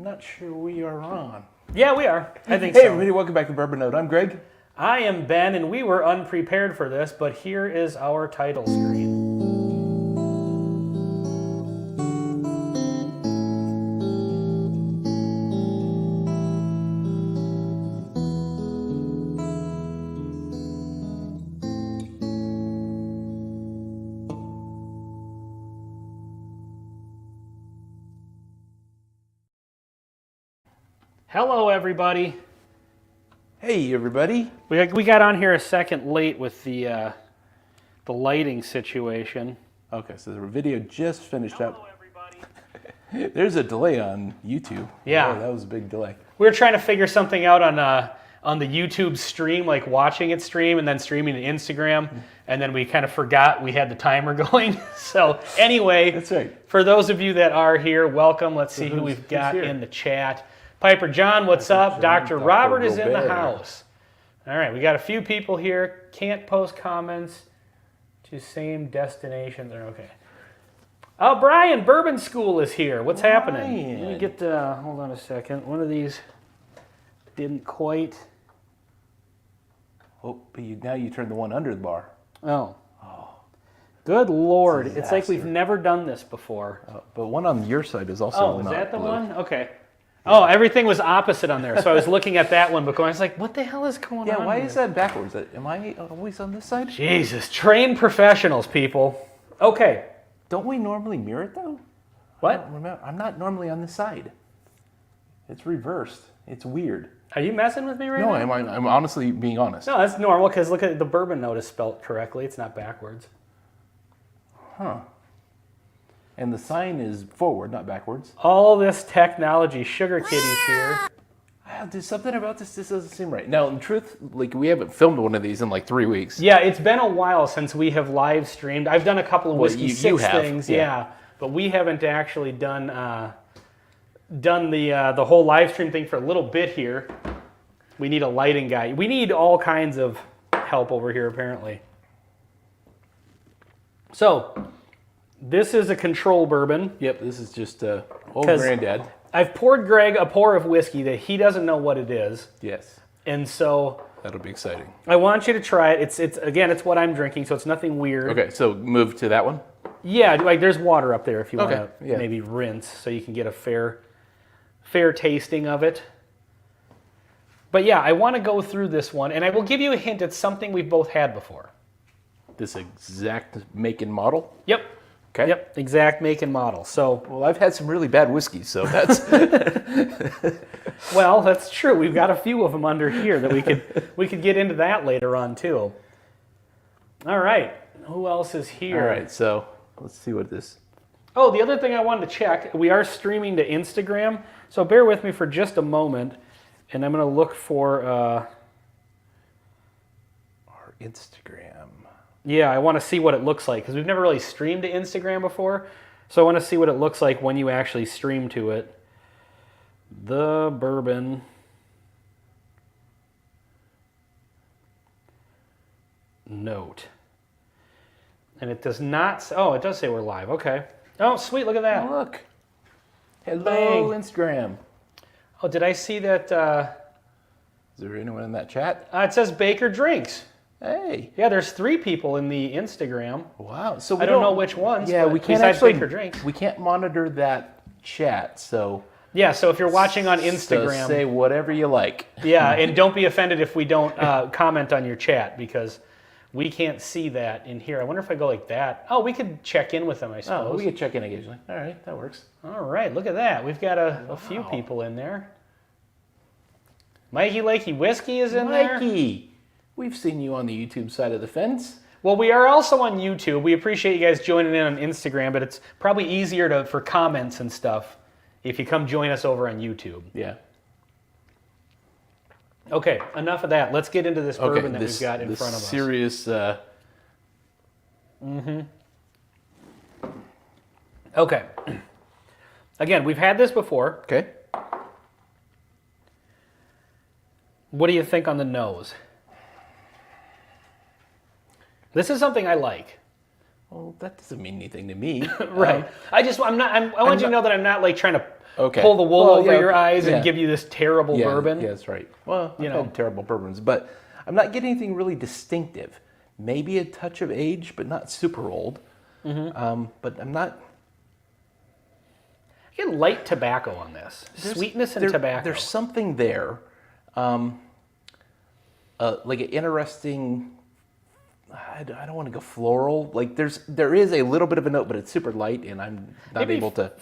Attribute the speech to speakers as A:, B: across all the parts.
A: I'm not sure we are on.
B: Yeah, we are. I think
A: Hey,
B: so.
A: everybody, welcome back to Bourbon Note. I'm Greg.
B: I am Ben, and we were unprepared for this, but here is our title screen. Hello, everybody.
A: Hey, everybody.
B: We got on here a second late with the lighting situation.
A: Okay, so the video just finished
B: Hello,
A: up.
B: everybody.
A: There's a delay on YouTube.
B: Yeah.
A: Oh, that was a big delay.
B: We were trying to figure something out on the YouTube stream, like watching it stream and then streaming to Instagram, and then we kind of forgot we had the timer going. So anyway,
A: That's right.
B: for those of you that are here, welcome. Let's see who we've got
A: here?
B: in the chat. Piper John, what's up?
A: John,
B: Dr. Robert is in the
A: Robert.
B: house. All right, we got a few people here. Can't post comments to same destinations. Okay. Oh, Brian, Bourbon School is here. What's happening? Let me get, hold on a second. One of these didn't quite.
A: Oh, but now you turned the one under the bar.
B: Oh. Good Lord.
A: It's a
B: It's like we've
A: disaster.
B: never done this before.
A: But one on your side is also
B: Oh, is
A: not
B: that the
A: blue.
B: one? Okay. Oh, everything was opposite on there. So I was looking at that one because I was like, what the hell is going on?
A: Yeah, why
B: here?
A: is that backwards? Am I always on this side?
B: Jesus, trained professionals, people. Okay.
A: Don't we normally mirror it, though?
B: What?
A: I don't remember. I'm not normally on this side. It's reversed. It's weird.
B: Are you messing with me right
A: No,
B: now?
A: I'm honestly being honest.
B: No, that's normal because look at the Bourbon Note is spelled correctly. It's not backwards.
A: Huh. And the sign is forward, not backwards.
B: All this technology, Sugar Kitty's here.
A: There's something about this doesn't seem right. Now, in truth, like we haven't filmed one of these in like 3 weeks.
B: Yeah, it's been a while since we have live streamed. I've done a couple of Whiskey
A: you
B: 6
A: have,
B: things,
A: yeah.
B: yeah, but we haven't actually done the whole live stream thing for a little bit here. We need a lighting guy. We need all kinds of help over here, apparently. So, this is a control bourbon.
A: Yep, this is just old
B: 'Cause-
A: granddad.
B: I've poured Greg a pour of whiskey that he doesn't know what it is,
A: Yes,
B: and so
A: that'll be exciting.
B: I want you to try it. It's what I'm drinking, so it's nothing weird.
A: Okay, so move to that one.
B: Yeah, like there's water up there if you
A: Okay,
B: want to
A: yeah.
B: maybe rinse so you can get a fair tasting of it. But yeah, I want to go through this one, and I will give you a hint. It's something we've both had before.
A: This exact make and model.
B: Yep.
A: Okay.
B: Yep. Exact make and model. So,
A: Well, I've had some really bad whiskeys, so that's
B: well, that's true. We've got a few of them under here that we could get into that later on too. All right. Who else is here?
A: all right. So let's see what this.
B: Oh, the other thing I wanted to check, we are streaming to Instagram, so bear with me for just a moment, and I'm going to look for,
A: Our Instagram.
B: yeah, I want to see what it looks like, because we've never really streamed to Instagram before, so I want to see what it looks like when you actually stream to it. The Bourbon Note. And it does not, oh, it does say we're live, okay. Oh, sweet, look at that.
A: Oh, look. Hello,
B: Bang.
A: Instagram.
B: Oh, did I see that?
A: Is there anyone in that chat?
B: It says Baker Drinks.
A: Hey.
B: Yeah, there's 3 people in the Instagram.
A: Wow. So we
B: I don't know which ones.
A: Yeah,
B: but
A: we can't
B: besides
A: actually.
B: Baker Drinks.
A: We can't monitor that chat. So.
B: Yeah, so if you're watching on
A: So
B: Instagram,
A: say whatever you like.
B: yeah, and don't be offended if we don't comment on your chat because we can't see that in here. I wonder if I go like that. Oh, we could check in with them, I suppose.
A: Oh, we can check in occasionally. All right, that works.
B: All right, look at that. We've got a few people in there. Mikey Lakey Whiskey is in there.
A: Mikey, we've seen you on the YouTube side of the fence.
B: Well, we are also on YouTube. We appreciate you guys joining in on Instagram, but it's probably easier for comments and stuff if you come join us over on YouTube.
A: Yeah.
B: Okay, enough of that. Let's get into this bourbon that we've got in front of us.
A: Serious.
B: Okay. Again, we've had this before.
A: Okay.
B: What do you think on the nose? This is something I like.
A: Well, that doesn't mean anything to me.
B: Right. I want you to know that I'm not like trying to
A: Okay.
B: pull the wool over your eyes
A: yeah.
B: and give you this terrible bourbon.
A: Yeah, that's right. Well, I've had terrible bourbons, but I'm not getting anything really distinctive. Maybe a touch of age, but not super old. But I'm not...
B: I get light tobacco on this. Sweetness and tobacco.
A: There's something there. Like an interesting... I don't want to go floral. Like there is a little bit of a note, but it's super light, and I'm not able to.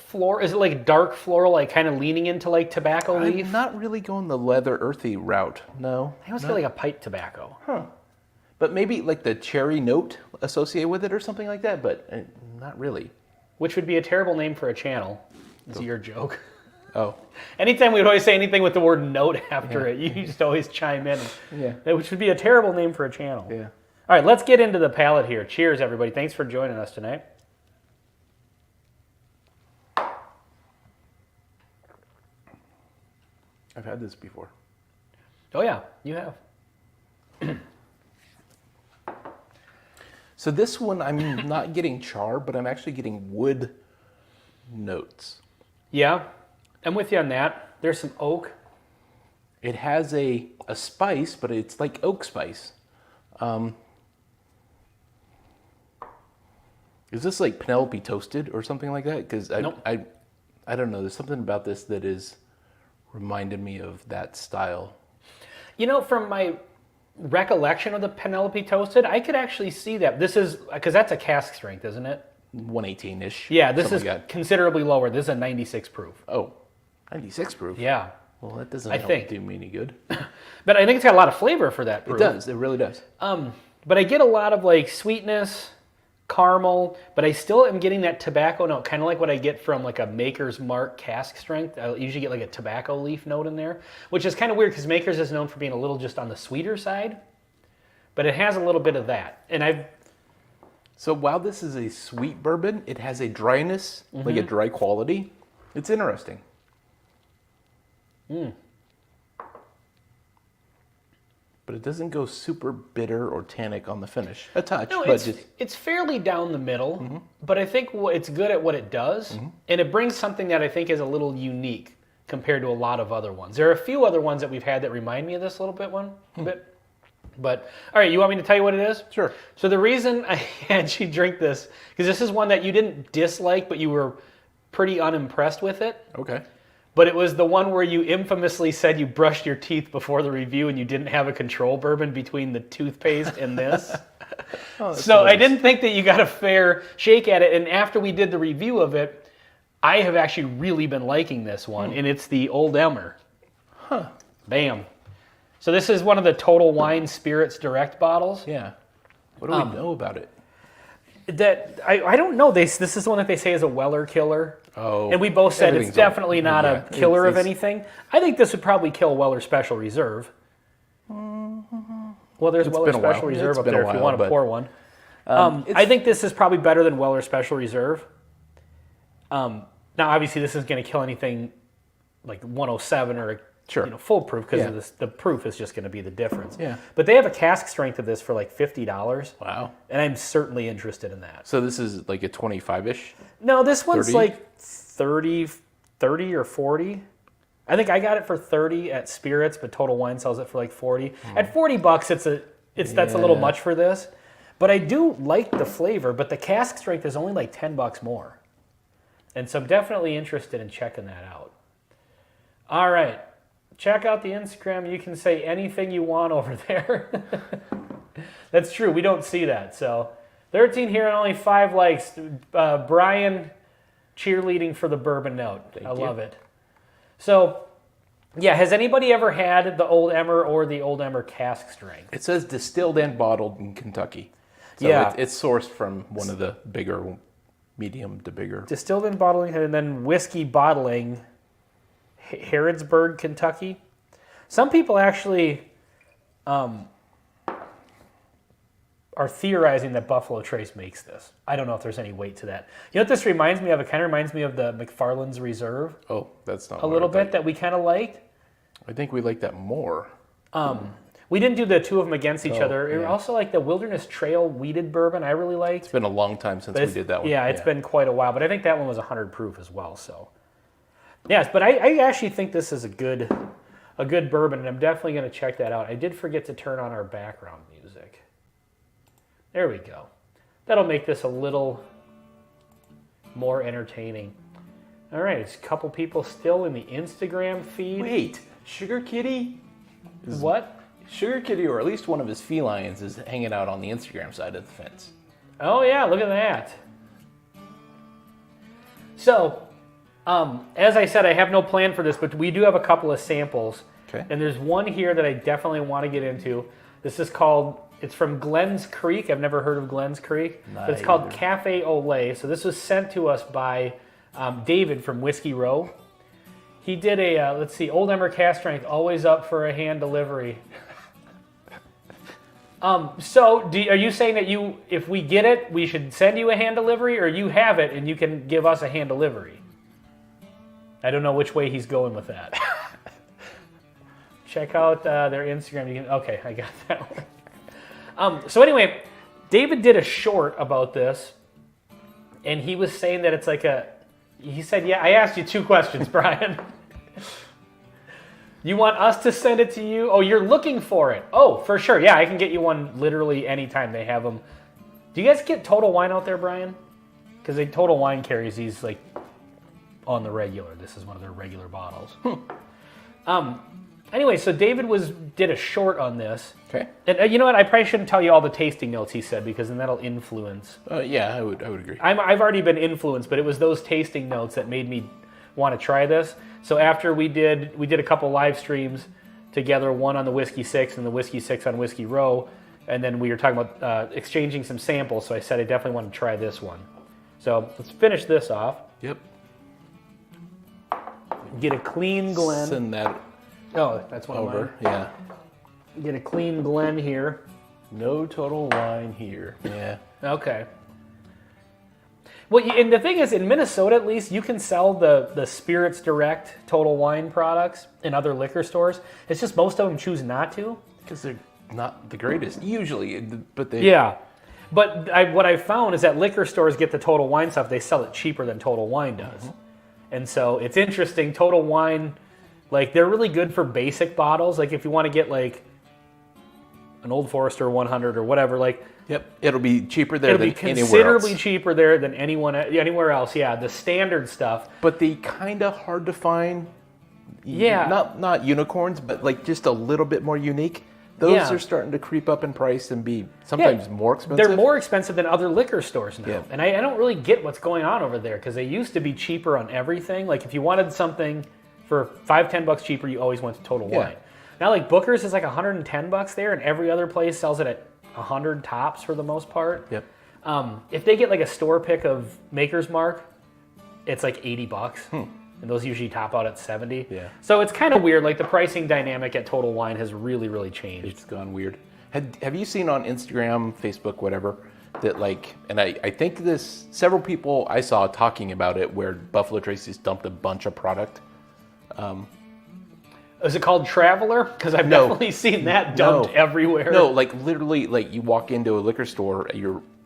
B: Is it like dark floral, like kind of leaning into like tobacco leaf?
A: I'm not really going the leather earthy route. No.
B: I almost get like a pipe tobacco.
A: Huh. But maybe like the cherry note associated with it or something like that, but not really.
B: Which would be a terrible name for a channel. It's your joke.
A: Oh.
B: Anytime we would always say anything with the word note after it, you used to always chime in. Which would be a terrible name for a channel.
A: Yeah.
B: All right, let's get into the palate here. Cheers, everybody. Thanks for joining us tonight.
A: I've had this before.
B: Oh, yeah, you have.
A: So this one, I'm not getting char, but I'm actually getting wood notes.
B: Yeah, I'm with you on that. There's some oak.
A: It has a spice, but it's like oak spice. Is this like Penelope toasted or something like that? Because
B: Nope.
A: I don't know. There's something about this that is reminded me of that style.
B: You know, from my recollection of the Penelope toasted, I could actually see that. This is, because that's a cask strength, isn't it?
A: 118-ish.
B: Yeah, this is
A: like
B: considerably lower. This is a 96 proof.
A: Oh, 96 proof?
B: Yeah.
A: Well, that doesn't help do me any good.
B: But I think it's got a lot of flavor for that proof.
A: It does. It really does.
B: But I get a lot of like sweetness, caramel, but I still am getting that tobacco note, kind of like what I get from like a Maker's Mark cask strength. I usually get like a tobacco leaf note in there, which is kind of weird because Maker's is known for being a little just on the sweeter side, but it has a little bit of that. And
A: So while this is a sweet bourbon, it has a dryness, like a dry quality. It's interesting. But it doesn't go super bitter or tannic on the finish. A touch,
B: No,
A: but
B: it's fairly down the middle, but I think it's good at what it does, and it brings something that I think is a little unique compared to a lot of other ones. There are a few other ones that we've had that remind me of this a little bit. But, all right, you want me to tell you what it is?
A: Sure.
B: So the reason I had you drink this, because this is one that you didn't dislike, but you were pretty unimpressed with it.
A: Okay.
B: But it was the one where you infamously said you brushed your teeth before the review and you didn't have a control bourbon between the toothpaste and this. So nice. I didn't think that you got a fair shake at it. And after we did the review of it, I have actually really been liking this one, and it's the Old Emmer.
A: Huh.
B: Bam. So this is one of the Total Wine Spirits Direct bottles.
A: Yeah. What do we know about it?
B: That I don't know. This is the one that they say is a Weller killer.
A: Oh.
B: And we both said it's definitely not a killer of anything. I think this would probably kill Weller Special Reserve. Well, there's Weller Special Reserve up there if you want to pour one. I think this is probably better than Weller Special Reserve. Now, obviously, this isn't going to kill anything like 107 or full proof because the proof is just going to be the difference.
A: Yeah.
B: But they have a cask strength of this for like $50.
A: Wow.
B: And I'm certainly interested in that.
A: So this is like a 25-ish?
B: No, this one's
A: 30?
B: like 30 or 40. I think I got it for 30 at Spirits, but Total Wine sells it for like 40. At $40, that's a little much for this. But I do like the flavor, but the cask strength is only like $10 more. And so I'm definitely interested in checking that out. All right. Check out the Instagram. You can say anything you want over there. That's true. We don't see that. So 13 here and only 5 likes. Brian cheerleading for the bourbon note. I love it. So, yeah, has anybody ever had the Old Emmer or the Old Emmer cask strength?
A: It says distilled and bottled in Kentucky. So it's sourced from one of the bigger, medium to bigger.
B: Distilled and bottling, and then whiskey bottling, Harrodsburg, Kentucky. Some people actually are theorizing that Buffalo Trace makes this. I don't know if there's any weight to that. You know what this reminds me of? It kind of reminds me of the McFarland's Reserve.
A: Oh, that's not
B: a little bit that we kind of liked.
A: I think we like that more.
B: We didn't do the two of them against each other.
A: yeah.
B: Also, like the Wilderness Trail weeded bourbon, I really liked.
A: It's been a long time since we did that one.
B: Yeah, it's been quite a while, but I think that one was 100 proof as well. So, yes, but I actually think this is a good bourbon, and I'm definitely going to check that out. I did forget to turn on our background music. There we go. That'll make this a little more entertaining. All right, it's a couple people still in the Instagram feed.
A: Wait, Sugar Kitty?
B: What?
A: Sugar Kitty, or at least one of his felines, is hanging out on the Instagram side of the fence.
B: Oh yeah, look at that. So, as I said, I have no plan for this, but we do have a couple of samples.
A: Okay.
B: And there's one here that I definitely want to get into. This is called, it's from Glens Creek. I've never heard of Glens Creek. But it's called Cafe au Lait. So this was sent to us by David from Whiskey Row. He did a, let's see, Old Emmer Cast Strength, always up for a hand delivery. So are you saying that if we get it, we should send you a hand delivery, or you have it and you can give us a hand delivery? I don't know which way he's going with that. Check out their Instagram. Okay, I got that one. So anyway, David did a short about this, and he was saying that it's like he said, yeah, I asked you two questions, Brian. You want us to send it to you? Oh, you're looking for it. Oh, for sure. Yeah, I can get you one literally anytime they have them. Do you guys get Total Wine out there, Brian? Because Total Wine carries these like on the regular. This is one of their regular bottles. Anyway, so David did a short on this.
A: Okay.
B: And you know what? I probably shouldn't tell you all the tasting notes he said, because then that'll influence.
A: Yeah, I would agree.
B: I've already been influenced, but it was those tasting notes that made me want to try this. So after we did a couple live streams together, one on the Whiskey 6 and the Whiskey 6 on Whiskey Row, and then we were talking about exchanging some samples, so I said I definitely want to try this one. So let's finish this off.
A: Yep.
B: Get a clean Glen.
A: Send that
B: Oh, that's one
A: over.
B: of mine.
A: Yeah.
B: Get a clean Glen here.
A: No Total Wine here. Yeah.
B: Okay. Well, and the thing is, in Minnesota at least, you can sell the Spirits Direct Total Wine products in other liquor stores. It's just most of them choose not to.
A: Because they're not the greatest, usually. But they...
B: Yeah. But what I found is that liquor stores get the Total Wine stuff. They sell it cheaper than Total Wine does. Mm-hmm. And so it's interesting. Total Wine, like, they're really good for basic bottles. Like, if you want to get, like, an Old Forester 100 or whatever, like...
A: Yep, it'll be cheaper there than anywhere else.
B: It'll be considerably cheaper there than anywhere else. Yeah, the standard stuff.
A: But the kind of hard to find.
B: Yeah.
A: Not unicorns, but like just a little bit more unique. Those are starting to creep up in price and be sometimes more expensive.
B: They're more expensive than other liquor stores now.
A: Yeah.
B: And I don't really get what's going on over there, because they used to be cheaper on everything. Like if you wanted something for $5-10 cheaper, you always went to Total Wine. Now like Booker's is like $110 there, and every other place sells it at 100 tops for the most part.
A: Yep.
B: If they get like a store pick of Maker's Mark, it's like $80. And those usually top out at 70.
A: Yeah.
B: So it's kind of weird. Like the pricing dynamic at Total Wine has really, really changed.
A: It's gone weird. Have you seen on Instagram, Facebook, whatever, that like, and I think several people I saw talking about it, where Buffalo Tracy's dumped a bunch of product.
B: Is it called Traveler? Because I've definitely seen that dumped everywhere.
A: No, like literally, like you walk into a liquor store,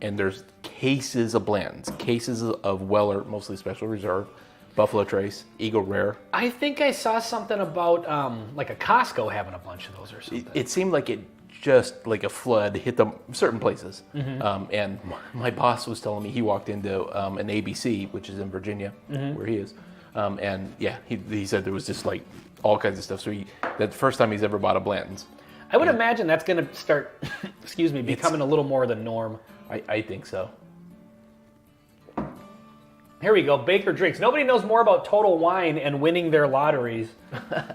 A: and there's cases of blends, cases of Weller, mostly Special Reserve, Buffalo Trace, Eagle Rare.
B: I think I saw something about like a Costco having a bunch of those or something.
A: It seemed like it just like a flood hit them certain places. And my boss was telling me he walked into an ABC, which is in Virginia, where he is. And yeah, he said there was just like all kinds of stuff. So that's the first time he's ever bought a Blanton's.
B: I would imagine that's going to start, becoming a little more the norm.
A: I think so.
B: Here we go, Baker Drinks. Nobody knows more about Total Wine and winning their lotteries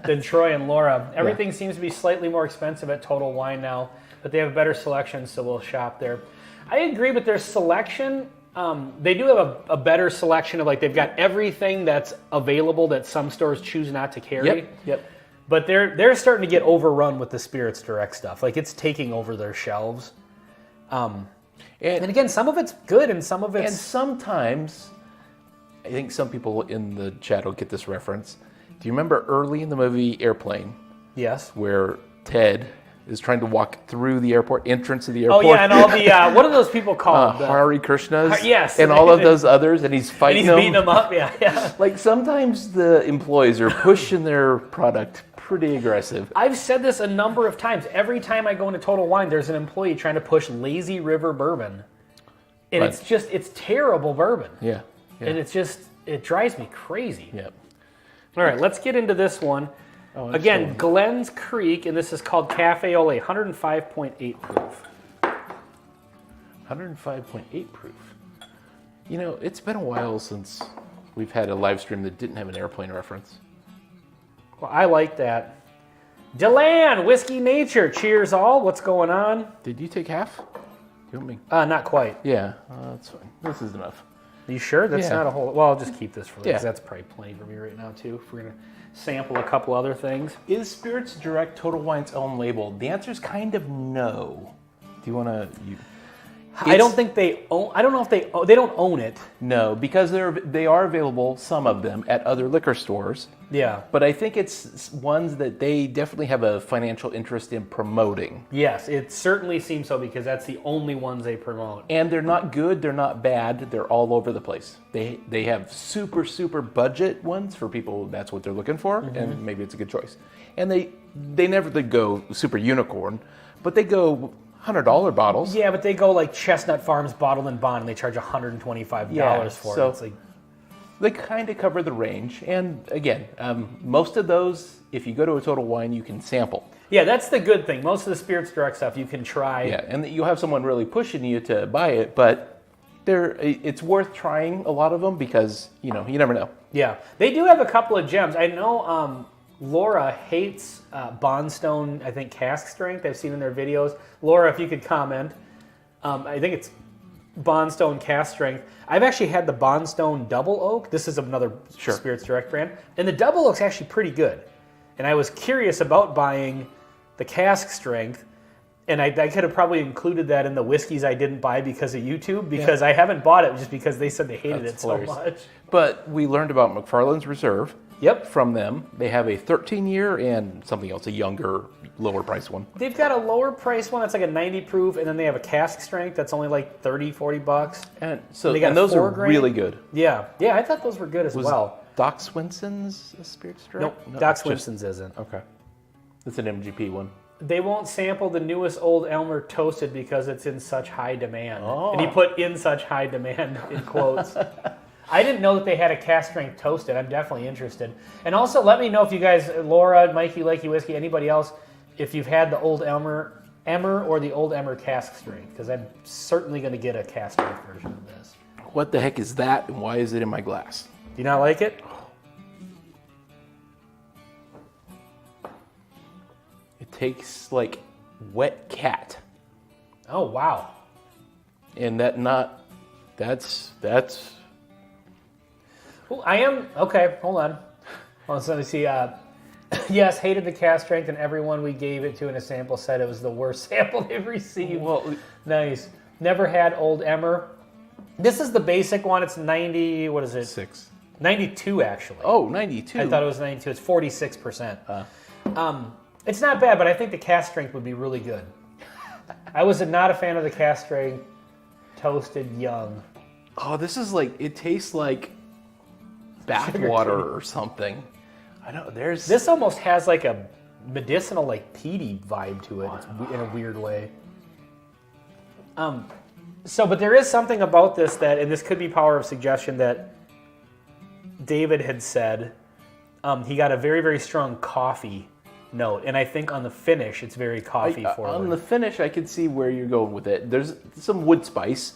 B: than Troy and Laura. Everything seems to be slightly more expensive at Total Wine now, but they have better selection, so we'll shop there. I agree with their selection. They do have a better selection of, like, they've got everything that's available that some stores choose not to carry.
A: Yep.
B: But they're starting to get overrun with the Spirits Direct stuff. Like, it's taking over their shelves. And again, some of it's good and some of it's...
A: And sometimes, I think some people in the chat will get this reference. Do you remember early in the movie Airplane?
B: Yes.
A: Where Ted is trying to walk through the airport, entrance of the
B: Oh
A: airport.
B: yeah, and all the what are those people called?
A: Hari Krishnas.
B: Yes.
A: And all of those others, and he's
B: And
A: fighting
B: he's beating them up. Yeah.
A: Like sometimes the employees are pushing their product pretty aggressive.
B: I've said this a number of times. Every time I go into Total Wine, there's an employee trying to push Lazy River bourbon. And
A: Right.
B: it's terrible bourbon.
A: Yeah.
B: And it drives me crazy.
A: Yeah.
B: All right, let's get into this one.
A: Oh,
B: Again, Glens Creek, and this is called Cafe Ole, 105.8 proof.
A: 105.8 proof. You know, it's been a while since we've had a live stream that didn't have an airplane reference.
B: Well, I like that. Delan, Whiskey Nature, cheers all. What's going on?
A: Did you take half? You want me?
B: Not quite.
A: Yeah, that's fine. This is enough.
B: Are you sure? That's
A: Yeah.
B: not a whole... Well, I'll just keep this for later, because
A: Yeah.
B: that's probably plenty for me right now, too. If we're going to sample a couple other things.
A: Is Spirits Direct Total Wine's own label? The answer is kind of no. Do you want to...
B: I don't think they own... I don't know if they don't own it.
A: No, because they are available, some of them, at other liquor stores.
B: Yeah.
A: But I think it's ones that they definitely have a financial interest in promoting.
B: Yes, it certainly seems so, because that's the only ones they promote.
A: And they're not good, they're not bad, they're all over the place. They have super, super budget ones for people, that's what they're looking for, and maybe it's a good choice. And they never go super unicorn, but they go $100 bottles.
B: Yeah, but they go like Chestnut Farms Bottled and Bond, and they charge $125 for
A: so
B: it. It's like,
A: they kind of cover the range. And again, most of those, if you go to a Total Wine, you can sample.
B: yeah, that's the good thing. Most of the Spirits Direct stuff you can try.
A: Yeah, and you'll have someone really pushing you to buy it, but it's worth trying a lot of them because, you never know.
B: Yeah, they do have a couple of gems. I know Laura hates Bondstone, I think, cask strength. I've seen in their videos. Laura, if you could comment. I think it's Bondstone cask strength. I've actually had the Bondstone Double Oak. This is another Spirits Direct brand. And the Double Oak's actually pretty good. And I was curious about buying the cask strength. And I could have probably included that in the whiskeys I didn't buy because of YouTube, because I haven't bought it just because they said they hated
A: That's
B: it
A: hilarious.
B: so much.
A: But we learned about McFarland's Reserve.
B: Yep.
A: From them. They have a 13-year and something else, a younger, lower price one.
B: They've got a lower price one that's like a 90 proof, and then they have a cask strength that's only like 30, 40 bucks.
A: And so
B: They got
A: and those
B: 4
A: are
B: grain?
A: really good.
B: Yeah, I thought those were good as well.
A: Doc Swinson's a Spirits Direct?
B: Nope,
A: No,
B: Doc
A: it's just-
B: Swenson's isn't.
A: Okay. It's an MGP one.
B: They won't sample the newest Old Elmer Toasted because it's in such high demand.
A: Oh.
B: And he put "in such high demand" in quotes. I didn't know that they had a cask strength toasted. I'm definitely interested. And also, let me know if you guys, Laura, Mikey, Lakey Whiskey, anybody else, if you've had the Old Emmer or the Old Emmer cask strength, because I'm certainly going to get a cask strength version of this.
A: What the heck is that, and why is it in my glass?
B: Do you not like it?
A: It tastes like wet cat.
B: Oh, wow.
A: And that's...
B: Well, I am, okay, hold on. Well, so let me see. Yes, hated the cask strength, and everyone we gave it to in a sample said it was the worst sample they've received.
A: Well,
B: Nice. Never had Old Emmer. This is the basic one. It's 90, what is it?
A: 6.
B: 92, actually.
A: Oh, 92.
B: I thought it was 92. It's 46%. It's not bad, but I think the cask strength would be really good. I was not a fan of the cask strength toasted young.
A: Oh, this is like, it tastes like bathwater or something. I know, there's...
B: This almost has like a medicinal, like peaty vibe to it. It's in a weird way. But there is something about this that, and this could be power of suggestion, that David had said he got a very, very strong coffee note. And I think on the finish, it's very coffee forward.
A: On the finish, I could see where you're going with it. There's some wood spice,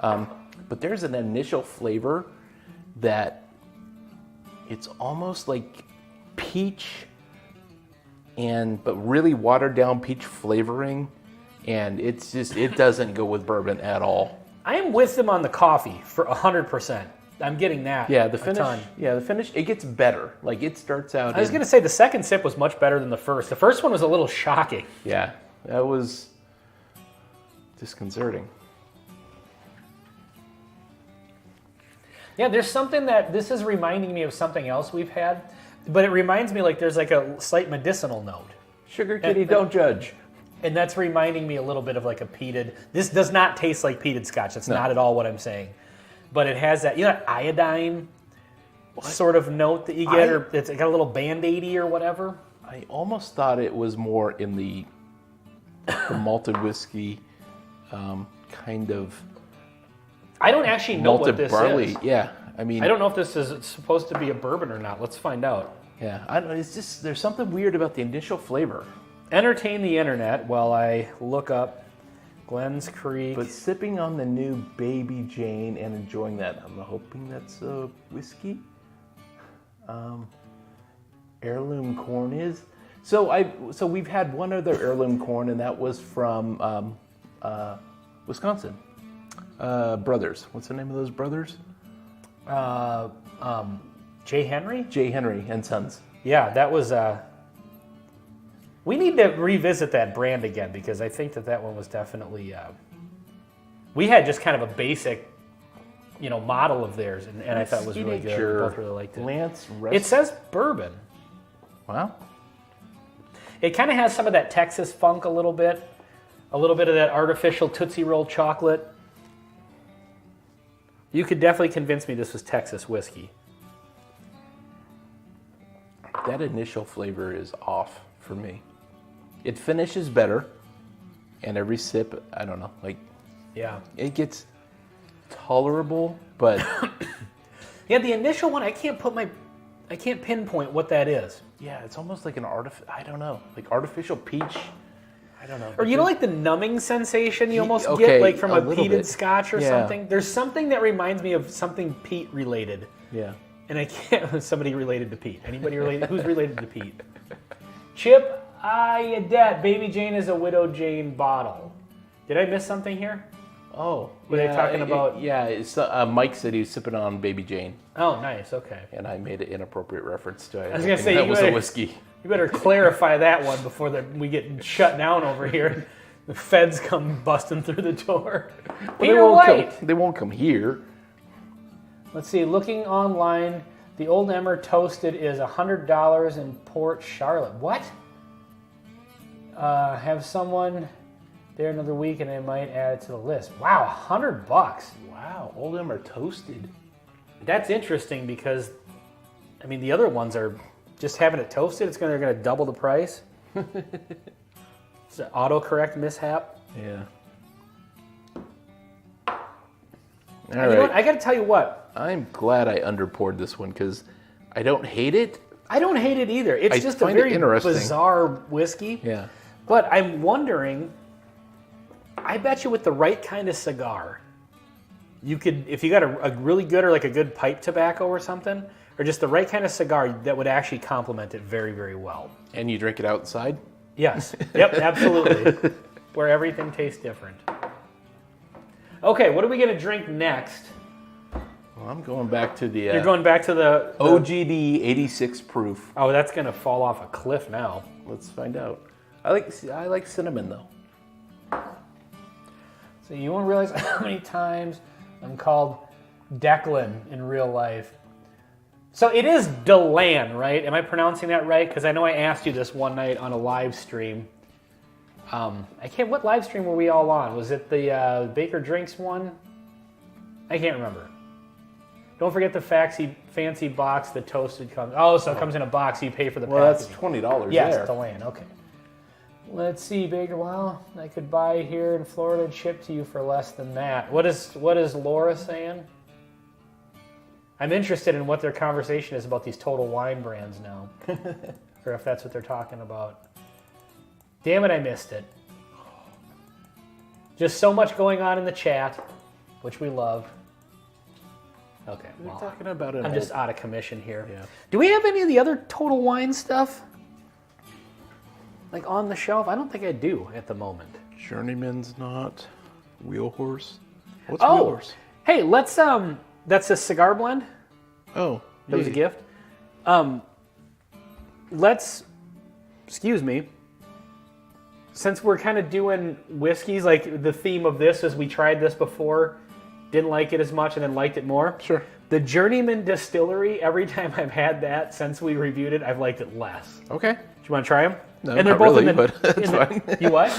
A: but there's an initial flavor that it's almost like peach, but really watered down peach flavoring, and it's just, it doesn't go with bourbon at all.
B: I am with them on the coffee for 100%. I'm getting that.
A: Yeah, the
B: a
A: finish.
B: ton.
A: Yeah, the finish. It gets better. Like it starts out.
B: I was going to say the second sip was much better than the first. The first one was a little shocking.
A: Yeah, that was disconcerting.
B: Yeah, there's something that this is reminding me of something else we've had, but it reminds me like there's like a slight medicinal note.
A: Sugar Kitty, don't judge.
B: And that's reminding me a little bit of like a peated. This does not taste like peated Scotch. That's not at all what I'm saying. But it has that, that iodine sort of note that you get, or it's got a little Band-Aidy or whatever.
A: I almost thought it was more in the malted whiskey kind of.
B: I don't actually know what this
A: barley.
B: is.
A: Yeah, I mean,
B: I don't know if this is supposed to be a bourbon or not. Let's find out.
A: Yeah, I don't know. It's just there's something weird about the initial flavor.
B: Entertain the internet while I look up Glens Creek.
A: But sipping on the new Baby Jane and enjoying that, I'm hoping that's a whiskey. Heirloom corn is. So we've had one other heirloom corn, and that was from Wisconsin. Brothers. What's the name of those brothers?
B: J. Henry?
A: J. Henry and Sons.
B: Yeah, that was. We need to revisit that brand again because I think that one was definitely. We had just kind of a basic, model of theirs, and I thought it was really good. We both really liked it.
A: Lance.
B: It says bourbon.
A: Wow.
B: It kind of has some of that Texas funk a little bit of that artificial Tootsie Roll chocolate. You could definitely convince me this was Texas whiskey.
A: That initial flavor is off for me. It finishes better, and every sip, I don't know,
B: yeah,
A: it gets tolerable, but
B: yeah, the initial one, I can't pinpoint what that is.
A: Yeah, it's almost like artificial peach. I don't know.
B: Or like the numbing sensation you almost get like from a peated Scotch or something. There's something that reminds me of something peat related.
A: Yeah.
B: And I can't. Somebody related to Pete. Anybody related? Who's related to Pete? Chip Ayedet. Baby Jane is a Widow Jane bottle. Did I miss something here?
A: Oh,
B: were they talking about?
A: Mike said he was sipping on Baby Jane.
B: Oh, nice. Okay.
A: And I made an inappropriate reference to it.
B: I was gonna say
A: that was a whiskey.
B: You better clarify that one before we get shut down over here. The feds come busting through the door. Peter White.
A: They won't come here.
B: Let's see, looking online, the Old Emmer Toasted is $100 in Port Charlotte. What? Have someone there another week and I might add it to the list. Wow, $100.
A: Wow, Old Emmer Toasted.
B: That's interesting because, the other ones are just having it toasted. They're going to double the price. It's an autocorrect mishap.
A: Yeah.
B: All right. You know what? I got to tell you what.
A: I'm glad I underpoured this one because I don't hate it.
B: I don't hate it either. It's just a very bizarre whiskey.
A: Yeah.
B: But I'm wondering, I bet you with the right kind of cigar, you could, if you got a really good or like a good pipe tobacco or something, or just the right kind of cigar, that would actually complement it very, very well.
A: And you drink it outside?
B: Yes. Yep, absolutely. Where everything tastes different. Okay, what are we going to drink next?
A: Well, I'm going back to the...
B: You're going back to the
A: OGD 86 proof.
B: Oh, that's going to fall off a cliff now.
A: Let's find out. I like cinnamon, though.
B: So you won't realize how many times I'm called Declan in real life. So it is Delan, right? Am I pronouncing that right? Because I know I asked you this one night on a live stream. What live stream were we all on? Was it the Baker Drinks one? I can't remember. Don't forget the fancy box. The toasted comes. Oh, so it comes in a box. So you pay for the packaging.
A: Well, that's $20
B: yes,
A: there.
B: Delan. Okay. Let's see, Baker. Well, I could buy here in Florida and ship to you for less than that. What is Laura saying? I'm interested in what their conversation is about these Total Wine brands now, or if that's what they're talking about. Damn it, I missed it. Just so much going on in the chat, which we love. Okay,
A: We're talking about it.
B: I'm just out of commission here.
A: Yeah.
B: Do we have any of the other Total Wine stuff? Like on the shelf? I don't think I do at the moment.
A: Journeyman's not. Wheel Horse. What's Wheel Horse?
B: Hey, let's that's a cigar blend.
A: Oh,
B: that was a gift. Excuse me. Since we're kind of doing whiskeys, like the theme of this is we tried this before, didn't like it as much, and then liked it more.
A: Sure.
B: The Journeyman Distillery, every time I've had that since we reviewed it, I've liked it less.
A: Okay.
B: Do you want to try them?
A: No,
B: and they're
A: not
B: both
A: really,
B: in the,
A: but that's fine.
B: You what?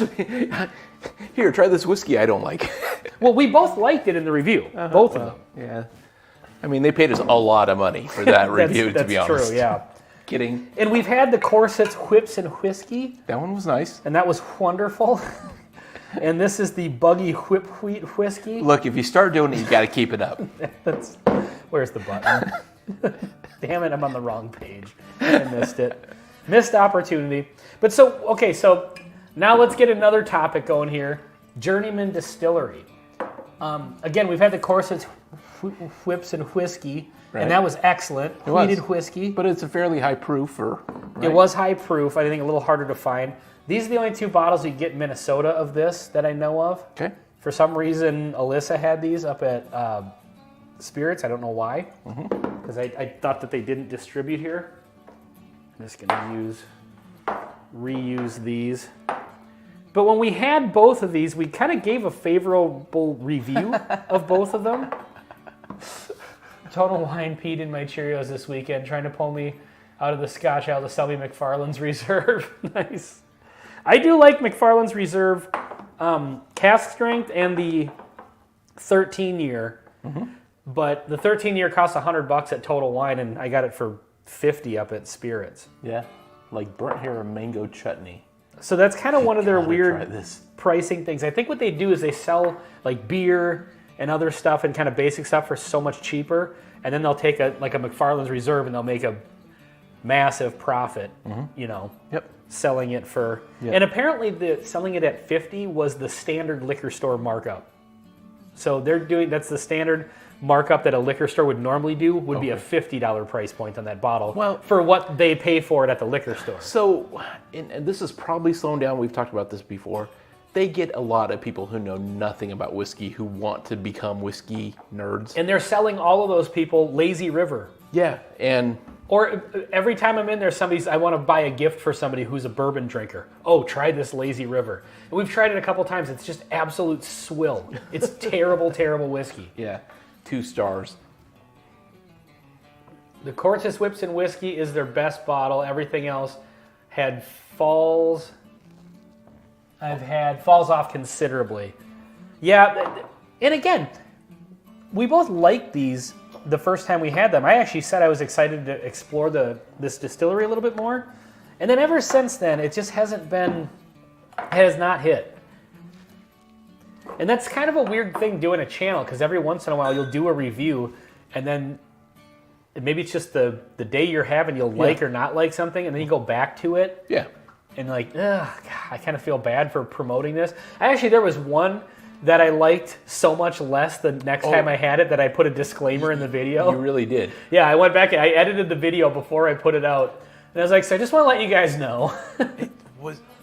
A: Here, try this whiskey I don't like.
B: Well, we both liked it in the review. Both of them.
A: Yeah. I mean, they paid us a lot of money for that review, to be honest.
B: That's true, yeah.
A: Kidding.
B: And we've had the Corset's Whips and Whiskey,
A: That one was nice.
B: and that was wonderful. And this is the Buggy Whip Wheat Whiskey.
A: Look, if you start doing it, you got to keep it up.
B: Where's the button? Damn it, I'm on the wrong page. I missed it. Missed opportunity. But so now let's get another topic going here. Journeyman Distillery. Again, we've had the Corset's Whips and Whiskey,
A: Right.
B: and that was excellent.
A: It was.
B: Wheated whiskey.
A: But it's a fairly high proof, right?
B: It was high proof. I think a little harder to find. These are the only 2 bottles you get in Minnesota of this that I know of.
A: Okay.
B: For some reason, Alyssa had these up at Spirits. I don't know why. Because I thought that they didn't distribute here. I'm just going to reuse these. But when we had both of these, we kind of gave a favorable review of both of them. Total Wine peed in my Cheerios this weekend, trying to pull me out of the Scotch out of the Selby McFarland's Reserve. Nice. I do like McFarland's Reserve cask strength and the 13-year. But the 13-year costs $100 at Total Wine, and I got it for $50 up at Spirits.
A: Yeah. Like burnt hair and mango chutney.
B: So that's kind of one of their
A: Gotta try
B: weird
A: this.
B: pricing things. I think what they do is they sell like beer and other stuff and kind of basic stuff for so much cheaper, and then they'll take a McFarland's Reserve and they'll make a massive profit,
A: Yep.
B: selling it for.
A: Yep.
B: And apparently selling it at $50 was the standard liquor store markup. So that's the standard markup that a liquor store would normally do would be a $50 price point on that bottle.
A: Well,
B: for what they pay for it at the liquor store.
A: So, and this is probably slowing down. We've talked about this before. They get a lot of people who know nothing about whiskey who want to become whiskey nerds.
B: And they're selling all of those people Lazy River.
A: Yeah,
B: Or every time I'm in there, I want to buy a gift for somebody who's a bourbon drinker. Oh, try this Lazy River. And we've tried it a couple times. It's just absolute swill. It's terrible, terrible whiskey.
A: yeah, 2 stars.
B: The Corset's Whips and Whiskey is their best bottle. Everything else falls off considerably. Yeah, and again, we both liked these the first time we had them. I actually said I was excited to explore this distillery a little bit more. And then ever since then, it just has not hit. And that's kind of a weird thing doing a channel, because every once in a while you'll do a review, and then maybe it's just the day you're having, you'll like or not like something, and then you go back to it.
A: Yeah.
B: And like, ugh, I kind of feel bad for promoting this. There was one that I liked so much less the next time I had it that I put a disclaimer in the video.
A: You really did.
B: Yeah, I went back and I edited the video before I put it out. And I was like, so I just want to let you guys know.
A: It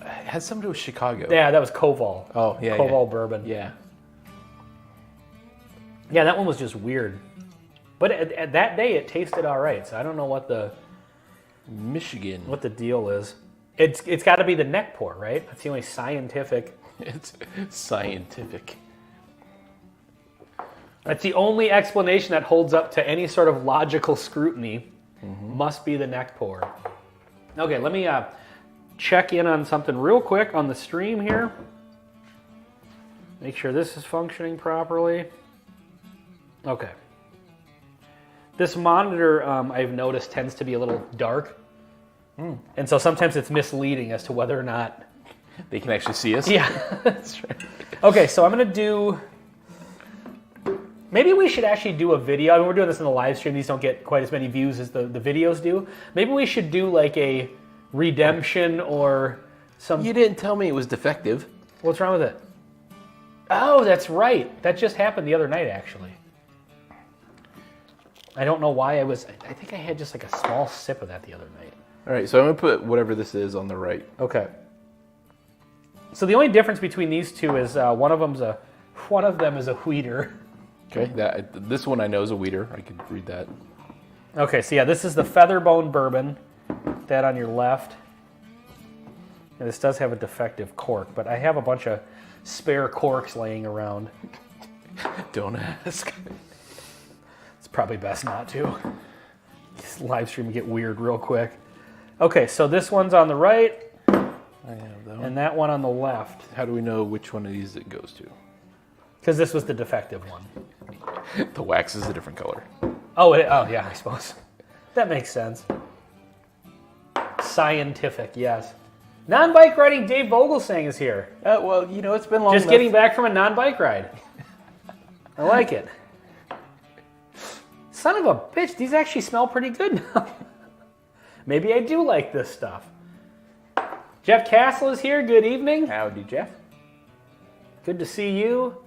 A: had something to do with Chicago.
B: Yeah, that was Koval.
A: Oh, yeah.
B: Koval bourbon.
A: Yeah.
B: Yeah, that one was just weird. But at that day, it tasted all right. So I don't know what the
A: Michigan.
B: deal is. It's got to be the neck pour, right? That's the only scientific.
A: It's scientific.
B: That's the only explanation that holds up to any sort of logical scrutiny. Must be the neck pour. Okay, let me check in on something real quick on the stream here. Make sure this is functioning properly. Okay. This monitor, I've noticed, tends to be a little dark. And so sometimes it's misleading as to whether or not
A: They can actually see us?
B: Yeah, that's right. Okay, so I'm going to do... Maybe we should actually do a video. I mean, we're doing this in the live stream. These don't get quite as many views as the videos do. Maybe we should do like a redemption or some...
A: You didn't tell me it was defective.
B: What's wrong with it? Oh, that's right. That just happened the other night, actually. I don't know why I think I had just like a small sip of that the other night.
A: All right, so I'm going to put whatever this is on the right.
B: Okay. So the only difference between these two is one of them is a wheater.
A: Okay, this one I know is a wheater. I could read that.
B: Okay, so yeah, this is the Featherbone bourbon. That on your left. And this does have a defective cork, but I have a bunch of spare corks laying around.
A: Don't ask.
B: It's Probably best not to. This live stream get weird real quick. Okay, so this one's on the right.
A: I have that one.
B: And that one on the left.
A: How do we know which one of these it goes to?
B: Because this was the defective one.
A: The wax is a different color.
B: Oh, yeah, I suppose. That makes sense. Scientific, yes. Non-bike riding Dave Vogelsang is here.
A: Well, you know, it's been long
B: Just
A: enough.
B: getting back from a non-bike ride. I like it. Son of a bitch, these actually smell pretty good now. Maybe I do like this stuff. Jeff Castle is here. Good evening.
A: Howdy, Jeff.
B: Good to see you.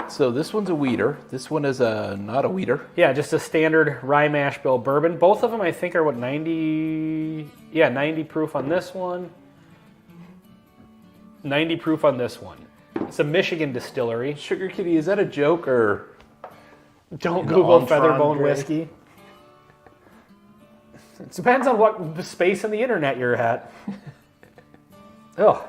A: So this one's a weeder. This one is not a weeder.
B: Yeah, just a standard rye mash bill bourbon. Both of them, I think, are what, 90? Yeah, 90 proof on this one. 90 proof on this one. It's a Michigan distillery.
A: Sugar Kitty, is that a joke or?
B: Don't
A: An
B: Google
A: entendre?
B: Featherbone whiskey. It depends on what space on the internet you're at. Ugh.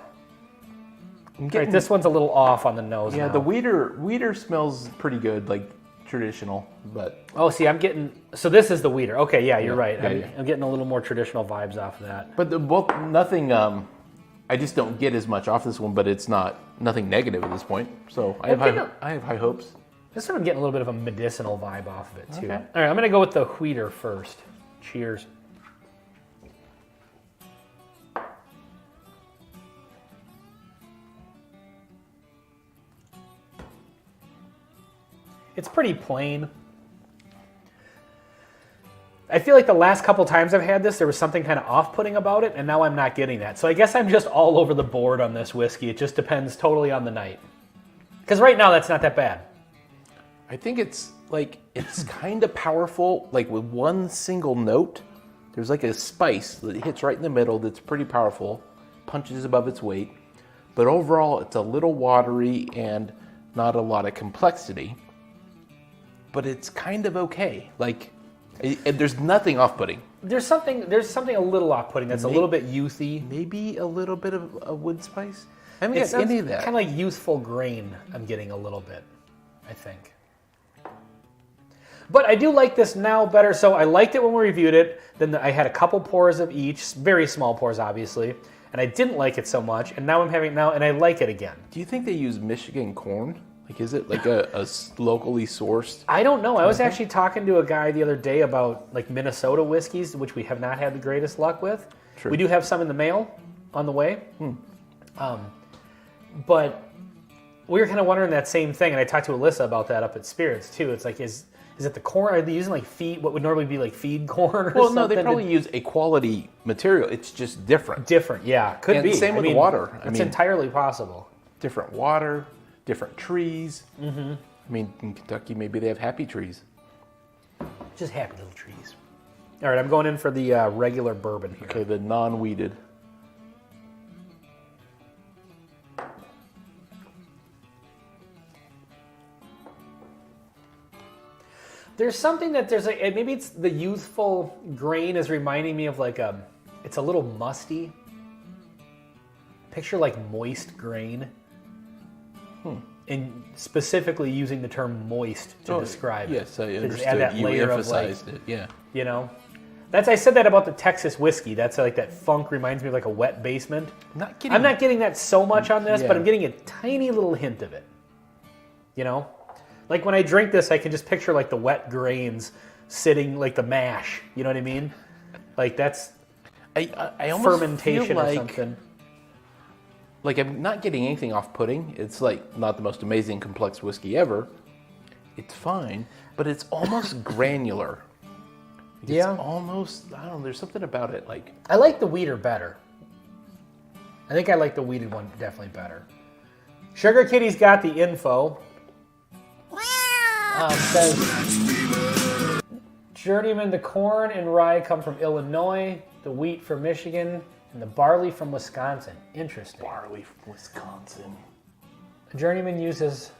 B: Right, this one's a little off on the nose.
A: Yeah,
B: now.
A: the weeder smells pretty good, like traditional, but
B: Oh, see, I'm getting. So this is the weeder. Okay, yeah, you're
A: Yeah,
B: right.
A: yeah,
B: I'm getting a little more traditional vibes off of that.
A: but both nothing. I just don't get as much off this one, but it's nothing negative at this point. So I have high hopes.
B: This one I'm getting a little bit of a medicinal vibe off of it too.
A: Okay.
B: All right, I'm gonna go with the weeder first. Cheers. It's pretty plain. I feel like the last couple times I've had this, there was something kind of off-putting about it, and now I'm not getting that. So I guess I'm just all over the board on this whiskey. It just depends totally on the night. Because right now, that's not that bad.
A: I think it's kind of powerful, like with one single note. There's like a spice that hits right in the middle that's pretty powerful, punches above its weight. But overall, it's a little watery and not a lot of complexity. But it's kind of okay. Like, there's nothing off-putting.
B: There's something a little off-putting that's a little bit youthy.
A: Maybe a little bit of a wood spice. I haven't got any of that.
B: Kind of like youthful grain I'm getting a little bit, I think. But I do like this now better. So I liked it when we reviewed it. Then I had a couple pours of each, very small pours, obviously. And I didn't like it so much. And now I'm having it now, and I like it again.
A: Do you think they use Michigan corn? Like, is it like a locally sourced?
B: I don't know. I was actually talking to a guy the other day about like Minnesota whiskeys, which we have not had the greatest luck with.
A: True.
B: We do have some in the mail on the way. But we were kind of wondering that same thing, and I talked to Alyssa about that up at Spirits too. It's like, is it the corn? Are they using like feed? What would normally be like feed corn? Or
A: Well,
B: something?
A: no, they probably use a quality material. It's just different.
B: Different, yeah, could
A: And
B: be.
A: same with the water.
B: It's entirely possible.
A: Different water, different trees. Mm-hmm. I mean, in Kentucky, maybe they have happy trees.
B: Just happy little trees. All right, I'm going in for the regular bourbon here.
A: Okay, the non-weeded.
B: There's something that maybe it's the youthful grain is reminding me of like it's a little musty. Picture like moist grain. And specifically using the term moist to describe it.
A: Yes, I
B: To just
A: understood.
B: add that
A: You
B: layer
A: emphasized
B: of like,
A: it, yeah.
B: you know? I said that about the Texas whiskey. That's like that funk reminds me of like a wet basement. I'm not getting that so much on this, but I'm getting a tiny little hint of it. You know? Like when I drink this, I can just picture like the wet grains sitting like the mash. You know what I mean? Like that's
A: I almost
B: fermentation
A: feel
B: or
A: like,
B: something.
A: Like I'm not getting anything off-putting. It's like not the most amazing complex whiskey ever. It's fine, but it's almost granular. It's almost, I don't know, there's something about it. Like
B: I like the weeder better. I think I like the weeded one definitely better. Sugar Kitty's got the info. Says Journeyman, the corn and rye come from Illinois, the wheat from Michigan, and the barley from Wisconsin. Interesting.
A: barley from Wisconsin.
B: Journeyman uses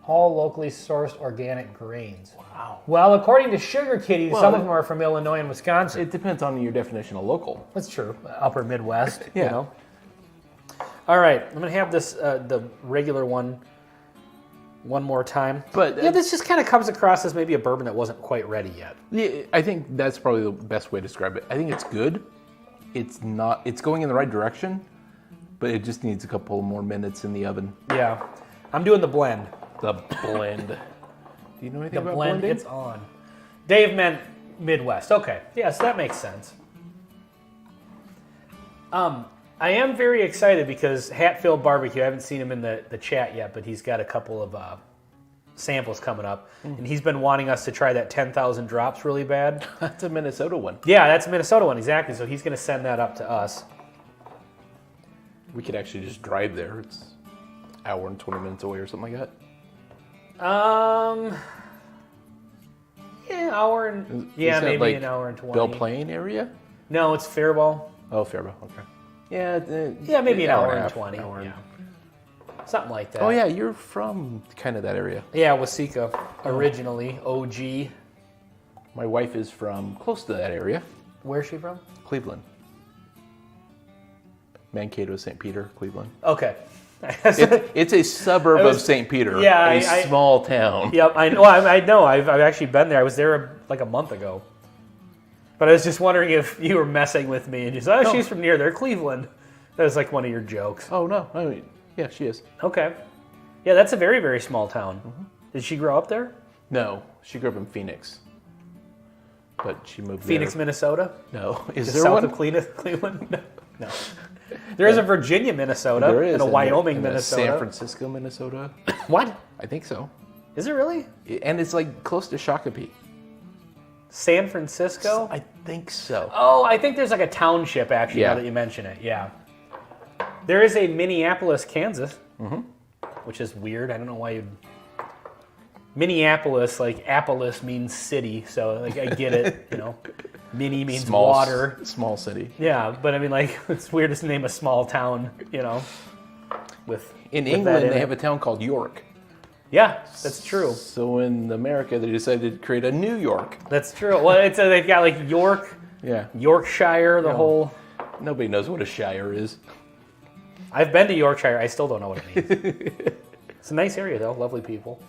B: all locally sourced organic grains.
A: Wow.
B: Well, according to Sugar Kitty, some of them are from Illinois and Wisconsin.
A: It depends on your definition of local.
B: That's true. Upper Midwest,
A: Yeah.
B: you know. All right, I'm going to have this, the regular one. one more time.
A: But
B: yeah, this just kind of comes across as maybe a bourbon that wasn't quite ready yet.
A: Yeah, I think that's probably the best way to describe it. I think it's good. It's going in the right direction, but it just needs a couple more minutes in the oven.
B: Yeah. I'm doing the blend.
A: The blend. Do you know anything about
B: blend?
A: blending?
B: It's on. Dave meant Midwest. Okay. Yes, that makes sense. I am very excited because Hatfield Barbecue, I haven't seen him in the chat yet, but he's got a couple of samples coming up. And he's been wanting us to try that 10,000 drops really bad.
A: That's a Minnesota one.
B: Yeah, that's a Minnesota one, exactly. So he's going to send that up to us.
A: We could actually just drive there. It's an hour and 20 minutes away or something like that.
B: Yeah, hour and... Yeah, maybe
A: like
B: an hour and 20.
A: Belle Plaine area?
B: No, it's Faribault.
A: Oh, Faribault, okay.
B: Yeah, maybe an hour and
A: half,
B: 20.
A: Hour and...
B: Something like that.
A: Oh, yeah, you're from kind of that area.
B: Yeah, Waseca, originally, OG.
A: My wife is from close to that area.
B: Where's she from?
A: Cleveland. Mankato, St. Peter, Cleveland.
B: Okay.
A: It's a suburb of St. Peter.
B: Yeah,
A: a small town.
B: Yep, I know. I know. I've actually been there. I was there like a month ago. But I was just wondering if you were messing with me and you said, she's from near there, Cleveland. That was like one of your jokes.
A: Oh, no. I mean, yeah, she is.
B: Okay. Yeah, that's a very, very small town. Mm-hmm. Did she grow up there?
A: No, she grew up in Phoenix. But she moved
B: Phoenix,
A: there.
B: Minnesota?
A: No. Is
B: Just
A: there
B: south
A: one?
B: of Cleveland? No. There is a Virginia, Minnesota,
A: There is.
B: and a Wyoming,
A: and
B: Minnesota.
A: San Francisco, Minnesota.
B: What?
A: I think so.
B: Is it really?
A: And it's like close to Shakopee.
B: San Francisco?
A: I think so.
B: Oh, I think there's like a township, actually,
A: Yeah.
B: now that you mention it. Yeah. There is a Minneapolis, Kansas, which is weird. I don't know why you'd... Minneapolis, like Appolis means city, so like I get it, you know. Mini means water.
A: Small city.
B: Yeah, but I mean, like, it's weird to name a small town, you know,
A: In
B: with
A: England,
B: that
A: they have a town called York.
B: Yeah, that's true.
A: So in America, they decided to create a New York.
B: That's true. Well, they've got like York,
A: Yeah.
B: Yorkshire, the whole...
A: Nobody knows what a shire is.
B: I've been to Yorkshire. I still don't know what it means. It's a nice area, though. Lovely people.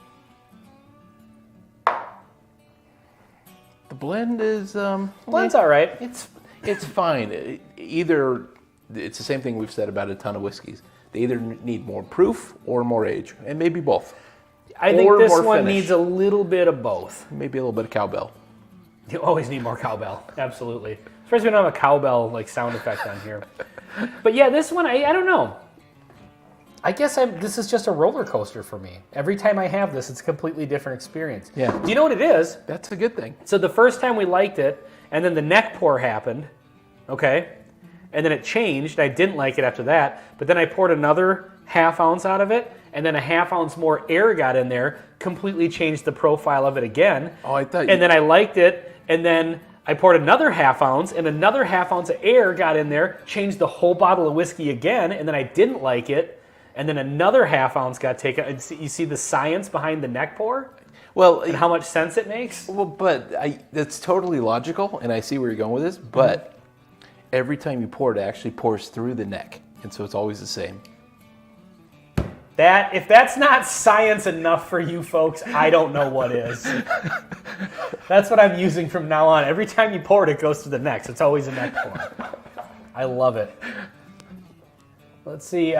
A: The blend is...
B: Blend's all right.
A: It's fine. Either... It's the same thing we've said about a ton of whiskeys. They either need more proof or more age, and maybe both.
B: I think
A: Or
B: this
A: more
B: one
A: finish.
B: needs a little bit of both.
A: Maybe a little bit of cowbell.
B: You always need more cowbell. Absolutely. Especially when I have a cowbell like sound effect on here. But yeah, this one, I don't know. I guess this is just a roller coaster for me. Every time I have this, it's a completely different experience.
A: Yeah.
B: Do you know what it is?
A: That's a good thing.
B: So the first time we liked it, and then the neck pour happened, okay? And then it changed. I didn't like it after that. But then I poured another ½ ounce out of it, and then a ½ ounce more air got in there, completely changed the profile of it again.
A: Oh, I thought.
B: And then I liked it, and then I poured another ½ ounce, and another ½ ounce of air got in there, changed the whole bottle of whiskey again, and then I didn't like it, and then another ½ ounce got taken. You see the science behind the neck pour?
A: Well,
B: And how much sense it makes?
A: well, but that's totally logical, and I see where you're going with this. But every time you pour it actually pours through the neck, and so it's always the same.
B: If that's not science enough for you folks, I don't know what is. That's what I'm using from now on. Every time you pour it, it goes through the neck. So it's always a neck pour. I love it. Let's see.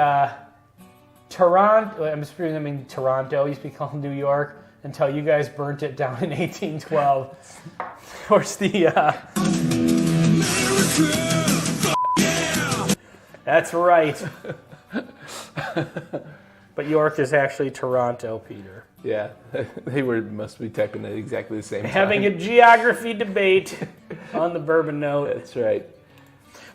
B: Toronto. I'm assuming Toronto used to be called New York until you guys burnt it down in 1812. Of course, That's right. But York is actually Toronto, Peter.
A: Yeah, they must be typing at exactly the same time.
B: Having a geography debate on the bourbon note.
A: That's right.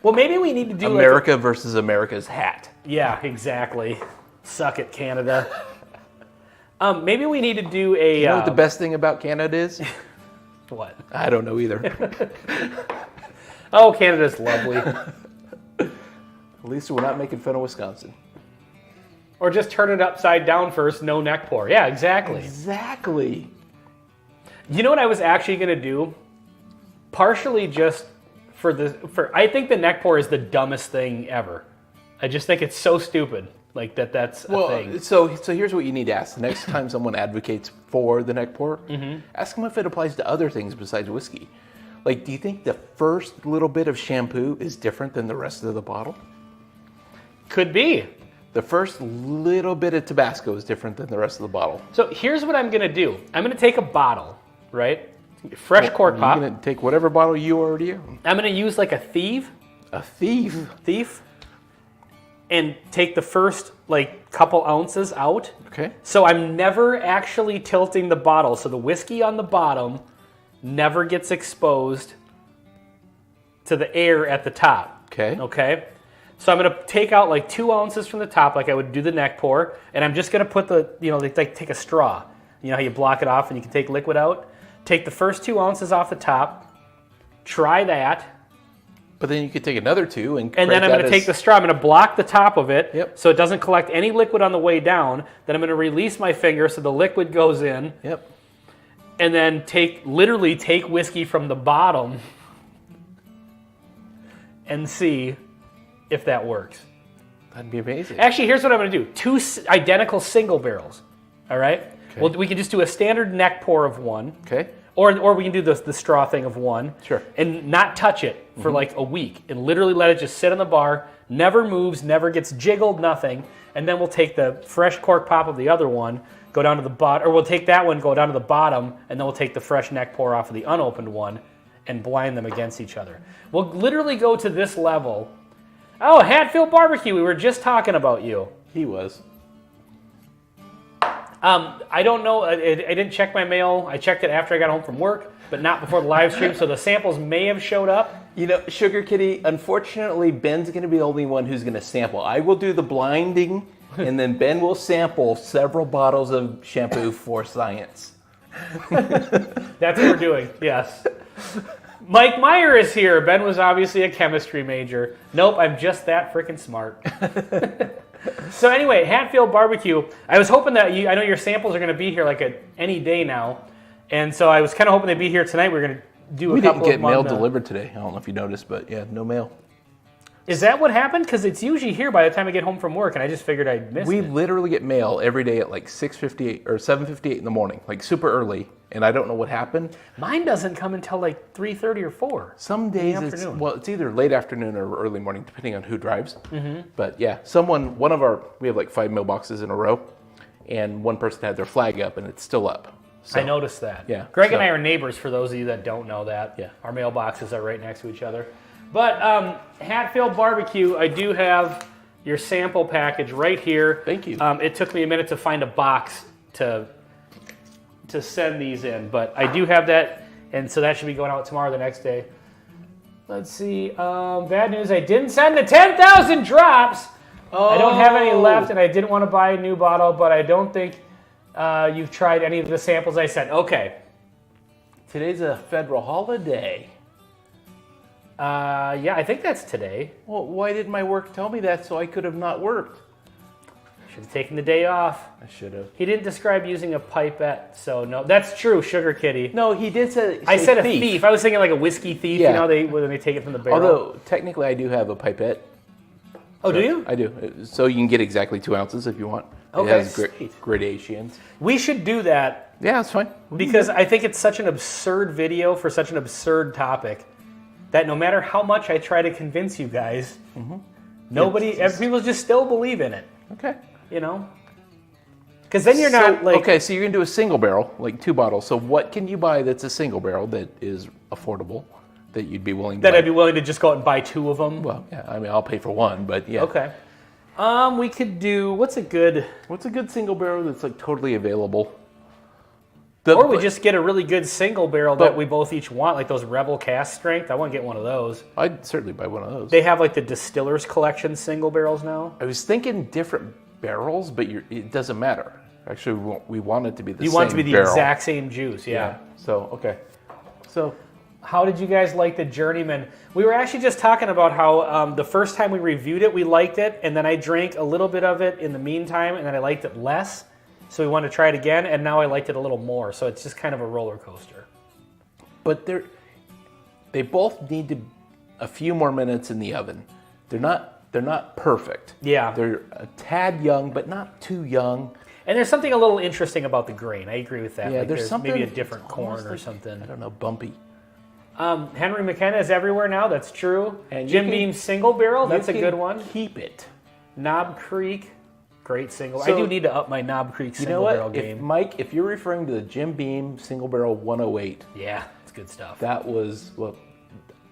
B: Well, maybe we need to do
A: America versus America's hat.
B: Yeah, exactly. Suck it, Canada. Maybe we need to do a...
A: You know what the best thing about Canada is?
B: What?
A: I don't know either.
B: Oh, Canada's lovely.
A: At least we're not making fun of Wisconsin.
B: Or just turn it upside down first, no neck pour. Yeah, exactly.
A: Exactly.
B: You know what I was actually going to do? Partially just I think the neck pour is the dumbest thing ever. I just think it's so stupid. Like that's a
A: Well,
B: thing.
A: so here's what you need to ask. The next time someone advocates for the neck pour, ask them if it applies to other things besides whiskey. Like, do you think the first little bit of shampoo is different than the rest of the bottle?
B: Could be.
A: The first little bit of Tabasco is different than the rest of the bottle.
B: So here's what I'm going to do. I'm going to take a bottle, right? Fresh cork pop.
A: You're going to take whatever bottle you already own.
B: I'm going to use like a thief.
A: A thief?
B: And take the first like couple ounces out.
A: Okay.
B: So I'm never actually tilting the bottle. So the whiskey on the bottom never gets exposed to the air at the top.
A: Okay.
B: Okay. So I'm going to take out like 2 ounces from the top like I would do the neck pour. And I'm just going to put like take a straw. You know how you block it off and you can take liquid out? Take the first 2 ounces off the top. Try that.
A: But then you could take another 2 and
B: then I'm going to take the straw. I'm going to block the top of it so it doesn't collect any liquid on the way down. Then I'm going to release my finger so the liquid goes in.
A: Yep.
B: And then literally take whiskey from the bottom and see if that works.
A: That'd be amazing.
B: Actually, here's what I'm going to do. 2 identical single barrels. All right?
A: Okay.
B: Well, we can just do a standard neck pour of 1.
A: Okay.
B: Or we can do the straw thing of 1.
A: Sure.
B: And not touch it for like a week. And literally let it just sit on the bar. Never moves, never gets jiggled, nothing. And then we'll take the fresh cork pop of the other one, go down to the bottom, or we'll take that one, go down to the bottom, and then we'll take the fresh neck pour off of the unopened one and blind them against each other. We'll literally go to this level. Oh, Hatfield Barbecue, we were just talking about you.
A: He was.
B: I don't know. I didn't check my mail. I checked it after I got home from work, but not before the live stream, so the samples may have showed up.
A: You know, Sugar Kitty, unfortunately, Ben's going to be the only one who's going to sample. I will do the blinding, and then Ben will sample several bottles of shampoo for science.
B: That's what we're doing, yes. Mike Meyer is here. Ben was obviously a chemistry major. Nope, I'm just that freaking smart. So anyway, Hatfield Barbecue. I was hoping that I know your samples are going to be here like any day now, and so I was kind of hoping they'd be here tonight. We're going to do a couple of them.
A: We didn't get mail delivered today. I don't know if you noticed, but yeah, no mail.
B: Is that what happened? Because it's usually here by the time I get home from work, and I just figured I'd missed it.
A: We literally get mail every day at like 6:58 or 7:58 in the morning, like super early, and I don't know what happened.
B: Mine doesn't come until like 3:30 or 4.
A: Some days it's either late afternoon or early morning, depending on who drives. But yeah, we have like 5 mailboxes in a row, and one person had their flag up, and it's still up. So,
B: I noticed that.
A: Yeah.
B: Greg and I are neighbors, for those of you that don't know that.
A: Yeah.
B: Our mailboxes are right next to each other. But Hatfield Barbecue, I do have your sample package right here.
A: Thank you.
B: It took me a minute to find a box to send these in, but I do have that, and so that should be going out tomorrow, the next day. Let's see. Bad news, I didn't send the 10,000 drops. Oh. I don't have any left, and I didn't want to buy a new bottle, but I don't think you've tried any of the samples I sent. Okay.
A: Today's a federal holiday.
B: Yeah, I think that's today.
A: Well, why did my work tell me that so I could have not worked?
B: Should have taken the day off.
A: I should have.
B: He didn't describe using a pipette, so no. That's true, Sugar Kitty.
A: No, he did say
B: I said a thief. I was thinking like a whiskey thief,
A: yeah.
B: You know, when they take it from the barrel.
A: Although, technically, I do have a pipette.
B: Oh, do you?
A: I do. So you can get exactly 2 ounces if you want.
B: Okay,
A: it has gradations.
B: We should do that.
A: Yeah, that's fine.
B: Because I think it's such an absurd video for such an absurd topic that no matter how much I try to convince you guys, people just still believe in it.
A: Okay.
B: You know? Because then you're not like...
A: Okay, so you're going to do a single barrel, like 2 bottles. So what can you buy that's a single barrel that is affordable, that you'd be willing to buy?
B: That I'd be willing to just go out and buy 2 of them?
A: Well, yeah, I mean, I'll pay for 1, but yeah.
B: Okay. We could do... What's a good
A: single barrel that's like totally available?
B: Or we just get a really good single barrel that we both each want, like those Rebel Cast Strength. I want to get one of those.
A: I'd certainly buy one of those.
B: They have like the Distiller's Collection single barrels now.
A: I was thinking different barrels, but it doesn't matter. Actually, we want it to be the same barrel.
B: You want it to be the exact same juice, yeah.
A: So, okay. So,
B: how did you guys like the Journeyman? We were actually just talking about how the first time we reviewed it, we liked it, and then I drank a little bit of it in the meantime, and then I liked it less. So we wanted to try it again, and now I liked it a little more. So it's just kind of a roller coaster.
A: But they both need a few more minutes in the oven. They're not they're not perfect.
B: Yeah.
A: They're a tad young, but not too young.
B: And there's something a little interesting about the grain. I agree with that.
A: Yeah,
B: like
A: there's something
B: maybe a different corn or
A: like,
B: something.
A: I don't know, bumpy.
B: Henry McKenna is everywhere now. That's true.
A: And
B: Jim Beam single barrel. That's a
A: you
B: good
A: can
B: one.
A: Keep it.
B: Knob Creek, great single.
A: So,
B: I do need to up my Knob Creek
A: You know
B: single
A: what?
B: barrel game.
A: Mike, if you're referring to the Jim Beam single barrel 108,
B: Yeah, it's good stuff.
A: that was, well,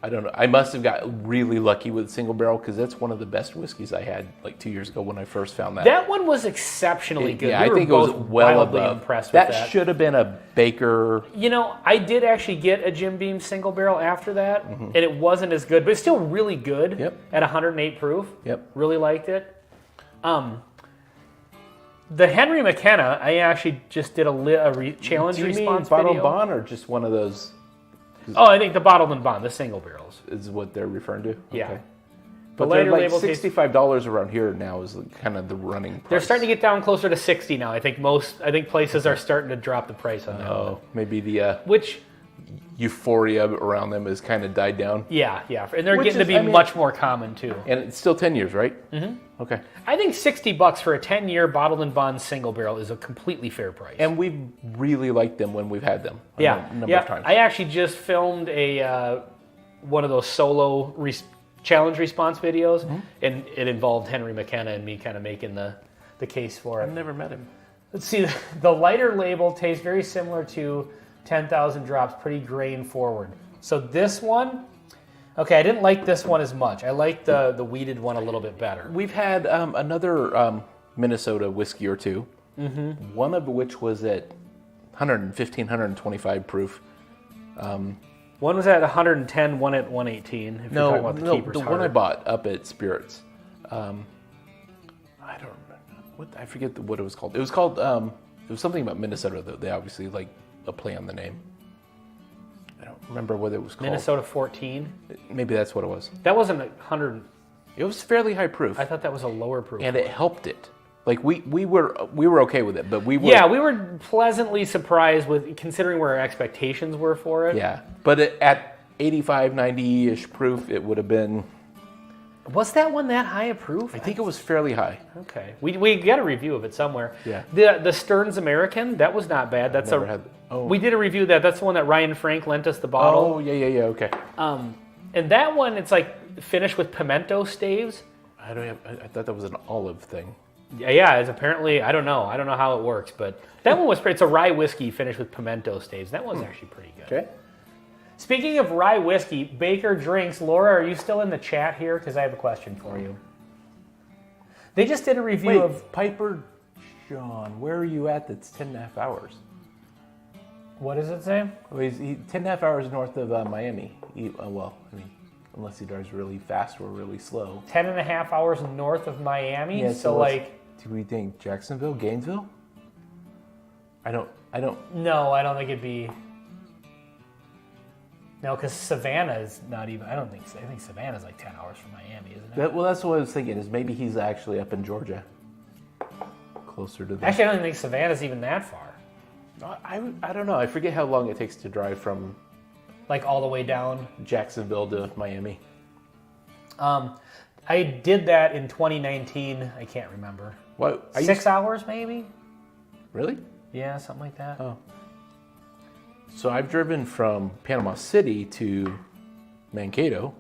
A: I don't know. I must have got really lucky with single barrel because that's one of the best whiskeys I had like 2 years ago when I first found that.
B: That one was exceptionally good.
A: Yeah,
B: We
A: I
B: were
A: think it was
B: both
A: well
B: wildly
A: above.
B: impressed with that.
A: That should have been a Baker.
B: You know, I did actually get a Jim Beam single barrel after that, and it wasn't as good, but it's still really good
A: Yep.
B: at 108 proof.
A: Yep.
B: Really liked it. The Henry McKenna, I actually just did a challenge
A: Do you mean
B: response
A: bottle
B: video.
A: bond or just one of those
B: Oh, I think the bottled and bond, the single barrels.
A: is what they're referring to?
B: Yeah.
A: Okay.
B: The
A: But they're
B: lighter
A: like
B: label taste-
A: $65 around here now is like kind of the running price.
B: They're starting to get down closer to 60 now. I think places are starting to drop the price on that.
A: Oh, maybe the
B: Which,
A: euphoria around them has kind of died down.
B: yeah, and they're
A: Which
B: getting to
A: is-
B: be
A: I mean-
B: much more common too.
A: And it's still 10 years, right? Mm-hmm. Okay.
B: I think $60 for a 10-year bottled and bond single barrel is a completely fair price.
A: And we've really liked them when we've had them. A number of times.
B: I actually just filmed a one of those solo challenge response videos, and it involved Henry McKenna and me kind of making the case for
A: I've
B: it.
A: never met him.
B: Let's see, the lighter label tastes very similar to 10,000 Drops, pretty grain forward. So this one, okay, I didn't like this one as much. I like the weeded one a little bit better.
A: We've had another Minnesota whiskey or two, one of which was at 115, 125 proof.
B: One was at 110, one at 118. If you're talking about the keepers,
A: the one I bought up at Spirits. I don't remember. I forget what it was called. It was called, it was something about Minnesota, though. They obviously like a play on the name. I don't remember what it was called.
B: Minnesota 14.
A: Maybe that's what it was.
B: That wasn't 100.
A: It was fairly high proof.
B: I thought that was a lower proof.
A: And it helped it. Like we were okay with it, but we were.
B: Yeah, we were pleasantly surprised with considering where our expectations were for it.
A: Yeah, but at 85, 90-ish proof, it would have been.
B: Was that one that high a proof?
A: I think it was fairly high.
B: Okay, we got a review of it somewhere.
A: Yeah.
B: The Stearns American, that was not bad. That's
A: Never had. Oh.
B: We did a review of that. That's the one that Ryan Frank lent us the bottle.
A: Oh yeah. Okay.
B: And that one, it's like finished with pimento staves.
A: I thought that was an olive thing.
B: Yeah, it's apparently, I don't know how it works, but that one was pretty. It's a rye whiskey finished with pimento staves. That one's actually pretty good.
A: Okay.
B: Speaking of rye whiskey, Baker Drinks, Laura, are you still in the chat here? Because I have a question for you. They just did a review of
A: Piper John. Where are you at? That's 10.5 hours.
B: What does it say?
A: Well, he's 10.5 hours north of Miami. Unless he drives really fast or really slow.
B: 10.5 hours north of Miami.
A: Yeah,
B: so like.
A: Do we think Jacksonville, Gainesville? I don't.
B: No, I don't think it'd be. No, because Savannah is not even. I think Savannah's like 10 hours from Miami, isn't it?
A: That's what I was thinking. Is maybe he's actually up in Georgia, closer to.
B: Actually, I don't think Savannah's even that far.
A: I don't know. I forget how long it takes to drive from.
B: Like all the way down.
A: Jacksonville to Miami.
B: I did that in 2019. I can't remember.
A: What?
B: 6 hours maybe?
A: Really?
B: Yeah, something like that.
A: Oh. So I've driven from Panama City to Mankato.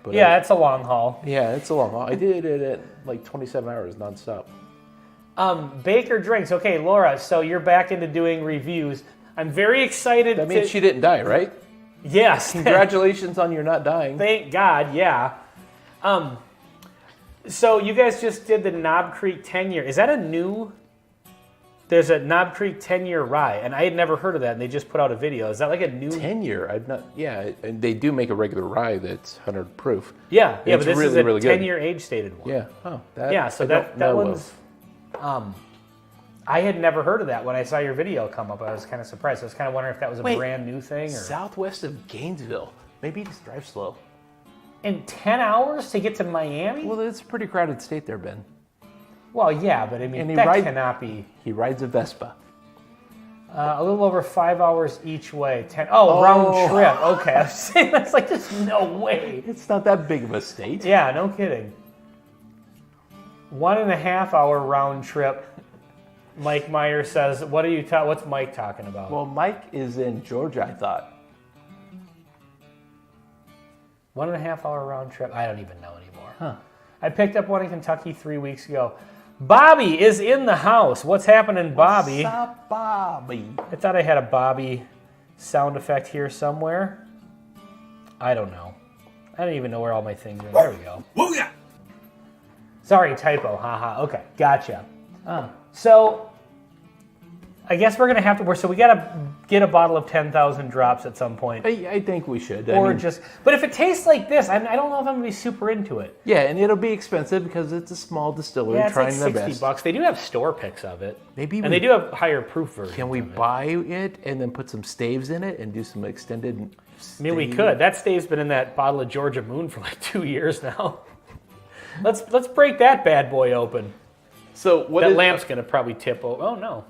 A: But
B: Yeah, it's a long haul.
A: Yeah, it's a long haul. I did it at like 27 hours nonstop.
B: Baker Drinks. Okay, Laura, so you're back into doing reviews. I'm very excited.
A: That means she didn't die, right?
B: Yes.
A: Congratulations on your not dying.
B: Thank God, yeah. So you guys just did the Knob Creek 10-year. Is that a new... There's a Knob Creek 10-year rye, and I had never heard of that, and they just put out a video. Is that like a new...
A: 10-year? I've not... Yeah, and they do make a regular rye that's 100 proof.
B: Yeah,
A: It's
B: but this
A: really,
B: is a
A: really good.
B: 10-year age-stated one.
A: Yeah. Oh, that.
B: Yeah, so
A: I don't
B: that
A: know
B: one's...
A: of.
B: I had never heard of that when I saw your video come up. I was kind of surprised. I was kind of wondering if that was a brand new thing. Or...
A: Southwest of Gainesville. Maybe just drive slow.
B: In 10 hours to get to Miami?
A: Well, it's a pretty crowded state there, Ben.
B: Well, yeah, but I mean,
A: And
B: that cannot be...
A: He rides a Vespa.
B: A little over 5 hours each way. Round trip. Okay, I was saying that's like there's no way.
A: It's not that big of a state.
B: Yeah, no kidding. 1.5 hour round trip. Mike Meyer says, what's Mike talking about?
A: Well, Mike is in Georgia, I thought.
B: 1.5 hour round trip. I don't even know anymore.
A: Huh.
B: I picked up one in Kentucky 3 weeks ago. Bobby is in the house. What's happening, Bobby?
A: What's up, Bobby?
B: I thought I had a Bobby sound effect here somewhere. I don't know. I don't even know where all my things are. There we go.
C: Whoa, yeah.
B: Sorry, typo. Haha. Okay, gotcha. So I guess we're going to have to, so we got to get a bottle of 10,000 drops at some point.
A: I think we should.
B: But if it tastes like this, I don't know if I'm going to be super into it.
A: Yeah, and it'll be expensive because it's a small distillery
B: Yeah, it's
A: trying
B: like
A: their
B: $60.
A: best.
B: They do have store picks of it.
A: Maybe
B: and they do have higher proof versions.
A: Can we
B: of it.
A: buy it and then put some staves in it and do some extended?
B: I mean, we could. That stave's been in that bottle of Georgia Moon for like 2 years now. Let's break that bad boy open.
A: So what
B: That lamp's going to probably tip over. Oh, no.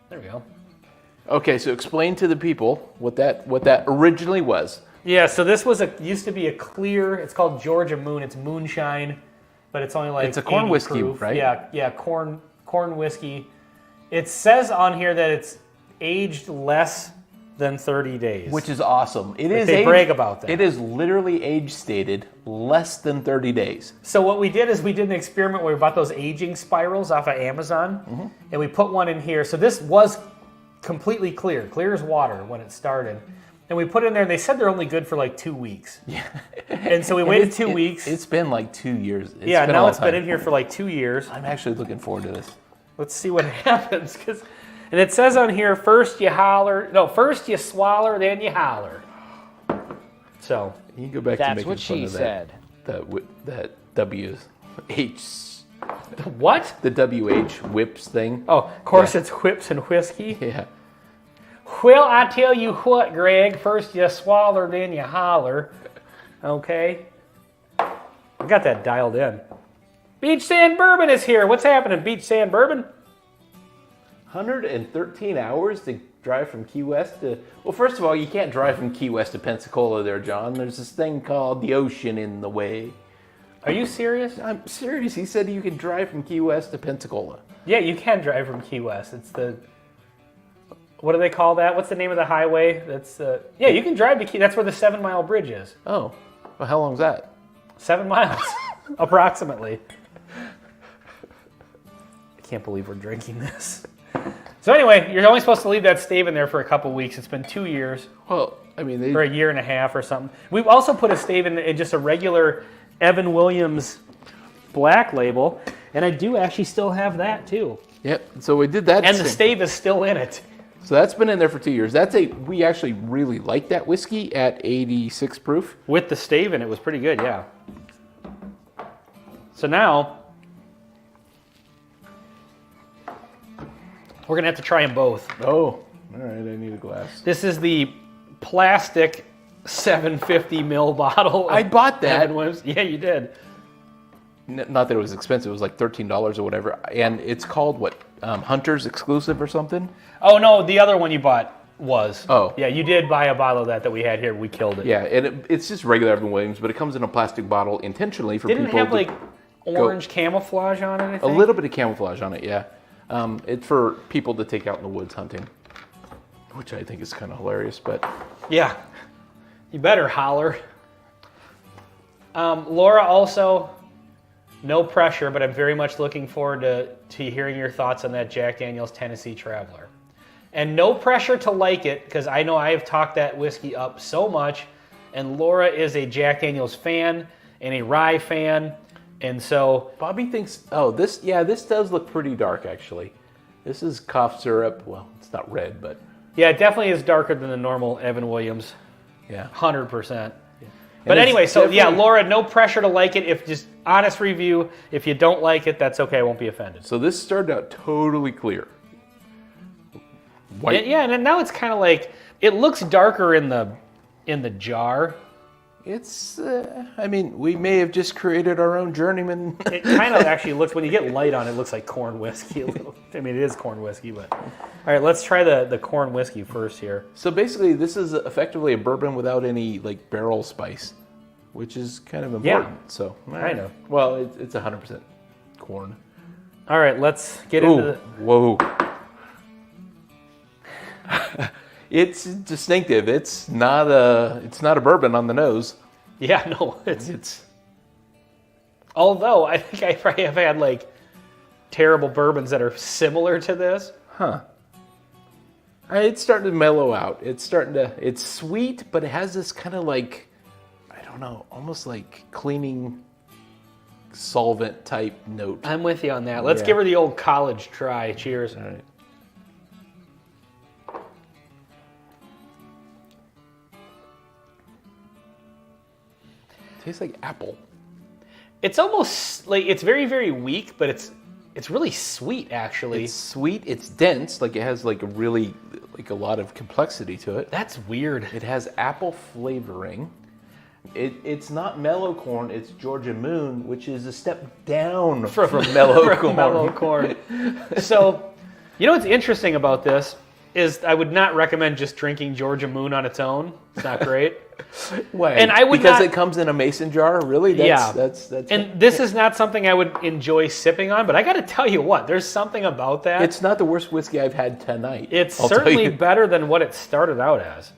B: There we go.
A: Okay, so explain to the people what that originally was.
B: Yeah, so this used to be a clear, it's called Georgia Moon. It's moonshine, but it's only like
A: It's a corn
B: 80
A: whiskey,
B: proof.
A: right?
B: Yeah, corn whiskey. It says on here that it's aged less than 30 days.
A: Which is awesome.
B: They brag about that.
A: It is literally age stated less than 30 days.
B: So what we did is we did an experiment where we bought those aging spirals off of Amazon, and we put one in here. So this was completely clear as water when it started. And we put it in there, and they said they're only good for like 2 weeks. Yeah. And so we waited 2 weeks.
A: It's been like 2 years.
B: Now it's been in here for like 2 years.
A: I'm actually looking forward to this.
B: Let's see what happens. And it says on here, first you swaller, then you holler. So
A: you can go back to
C: That's
A: making
C: what
A: fun
C: she
A: of
C: said.
A: That WH.
B: what?
A: The WH whips thing.
B: Oh, of course it's whips and whiskey.
A: Yeah.
B: Well, I tell you what, Greg. First you swaller, then you holler. Okay? I got that dialed in. Beach Sand Bourbon is here. What's happening, Beach Sand Bourbon?
A: 113 hours to drive from Key West to... Well, first of all, you can't drive from Key West to Pensacola there, John. There's this thing called the ocean in the way.
B: Are you serious?
A: I'm serious. He said you could drive from Key West to Pensacola.
B: Yeah, you can drive from Key West. It's the... What do they call that? What's the name of the highway? That's yeah, you can drive to Key. That's where the 7 Mile Bridge is.
A: Oh. Well, how long's that?
B: 7 miles, approximately. I can't believe we're drinking this. So anyway, you're only supposed to leave that stave in there for a couple weeks. It's been 2 years.
A: Well, I mean...
B: Or a year and a half or something. We've also put a stave in just a regular Evan Williams black label. And I do actually still have that too.
A: Yep, so we did that.
B: And the stave is still in it.
A: So that's been in there for 2 years. We actually really like that whiskey at 86 proof.
B: With the stave in it was pretty good, yeah. So now, we're going to have to try them both.
A: Oh, all right, I need a glass.
B: This is the plastic 750 ml bottle.
A: I bought that.
B: Evan Williams. Yeah, you did.
A: Not that it was expensive. It was like $13 or whatever. And it's called, what, Hunter's Exclusive or something?
B: Oh, no, the other one you bought was.
A: Oh.
B: Yeah, you did buy a bottle of that we had here. We killed it.
A: Yeah, and it's just regular Evan Williams, but it comes in a plastic bottle intentionally for
B: Didn't it
A: people
B: have
A: to
B: like orange camouflage on it, I
A: a
B: think?
A: little bit of camouflage on it, yeah. It's for people to take out in the woods hunting, which I think is kind of hilarious, but...
B: Yeah. You better holler. Laura also... No pressure, but I'm very much looking forward to hearing your thoughts on that Jack Daniel's Tennessee Traveler. And no pressure to like it, because I know I have talked that whiskey up so much, and Laura is a Jack Daniel's fan and a rye fan, and so...
A: Bobby thinks, this does look pretty dark, actually. This is cough syrup. Well, it's not red, but...
B: Yeah, it definitely is darker than the normal Evan Williams.
A: Yeah.
B: 100%. But anyway, so yeah, Laura, no pressure to like it. If just honest review, if you don't like it, that's okay. I won't be offended.
A: So this started out totally clear. White.
B: Yeah, and now it's kind of like it looks darker in the jar.
A: It's, I mean, we may have just created our own journeyman.
B: It kind of actually looks, when you get light on it, looks like corn whiskey a little. I mean, it is corn whiskey, but. All right, let's try the corn whiskey first here.
A: So basically, this is effectively a bourbon without any like barrel spice, which is kind of important.
B: Yeah,
A: so
B: kind of.
A: Well, it's 100% corn.
B: All right, let's get into the.
A: Whoa. It's distinctive. It's not a bourbon on the nose.
B: Yeah, no, it's. Although I think I probably have had like terrible bourbons that are similar to this.
A: Huh. It's starting to mellow out. It's sweet, but it has this kind of like, I don't know, almost like cleaning solvent type note.
B: I'm with you on that. Let's give her the old college try. Cheers.
A: All right. Tastes like apple.
B: It's almost like it's very, very weak, but it's really sweet actually.
A: It's sweet. It's dense. Like it has like a lot of complexity to it.
B: That's weird.
A: It has apple flavoring. It's not mellow corn. It's Georgia Moon, which is a step down from mellow corn.
B: Mellow corn. So, you know what's interesting about this is I would not recommend just drinking Georgia Moon on its own. It's not great.
A: Why?
B: And I would
A: because
B: not,
A: it comes in a mason jar. Really? That's
B: and this is not something I would enjoy sipping on. But I got to tell you what, there's something about that.
A: It's not the worst whiskey I've had tonight.
B: It's certainly better than what it started out as.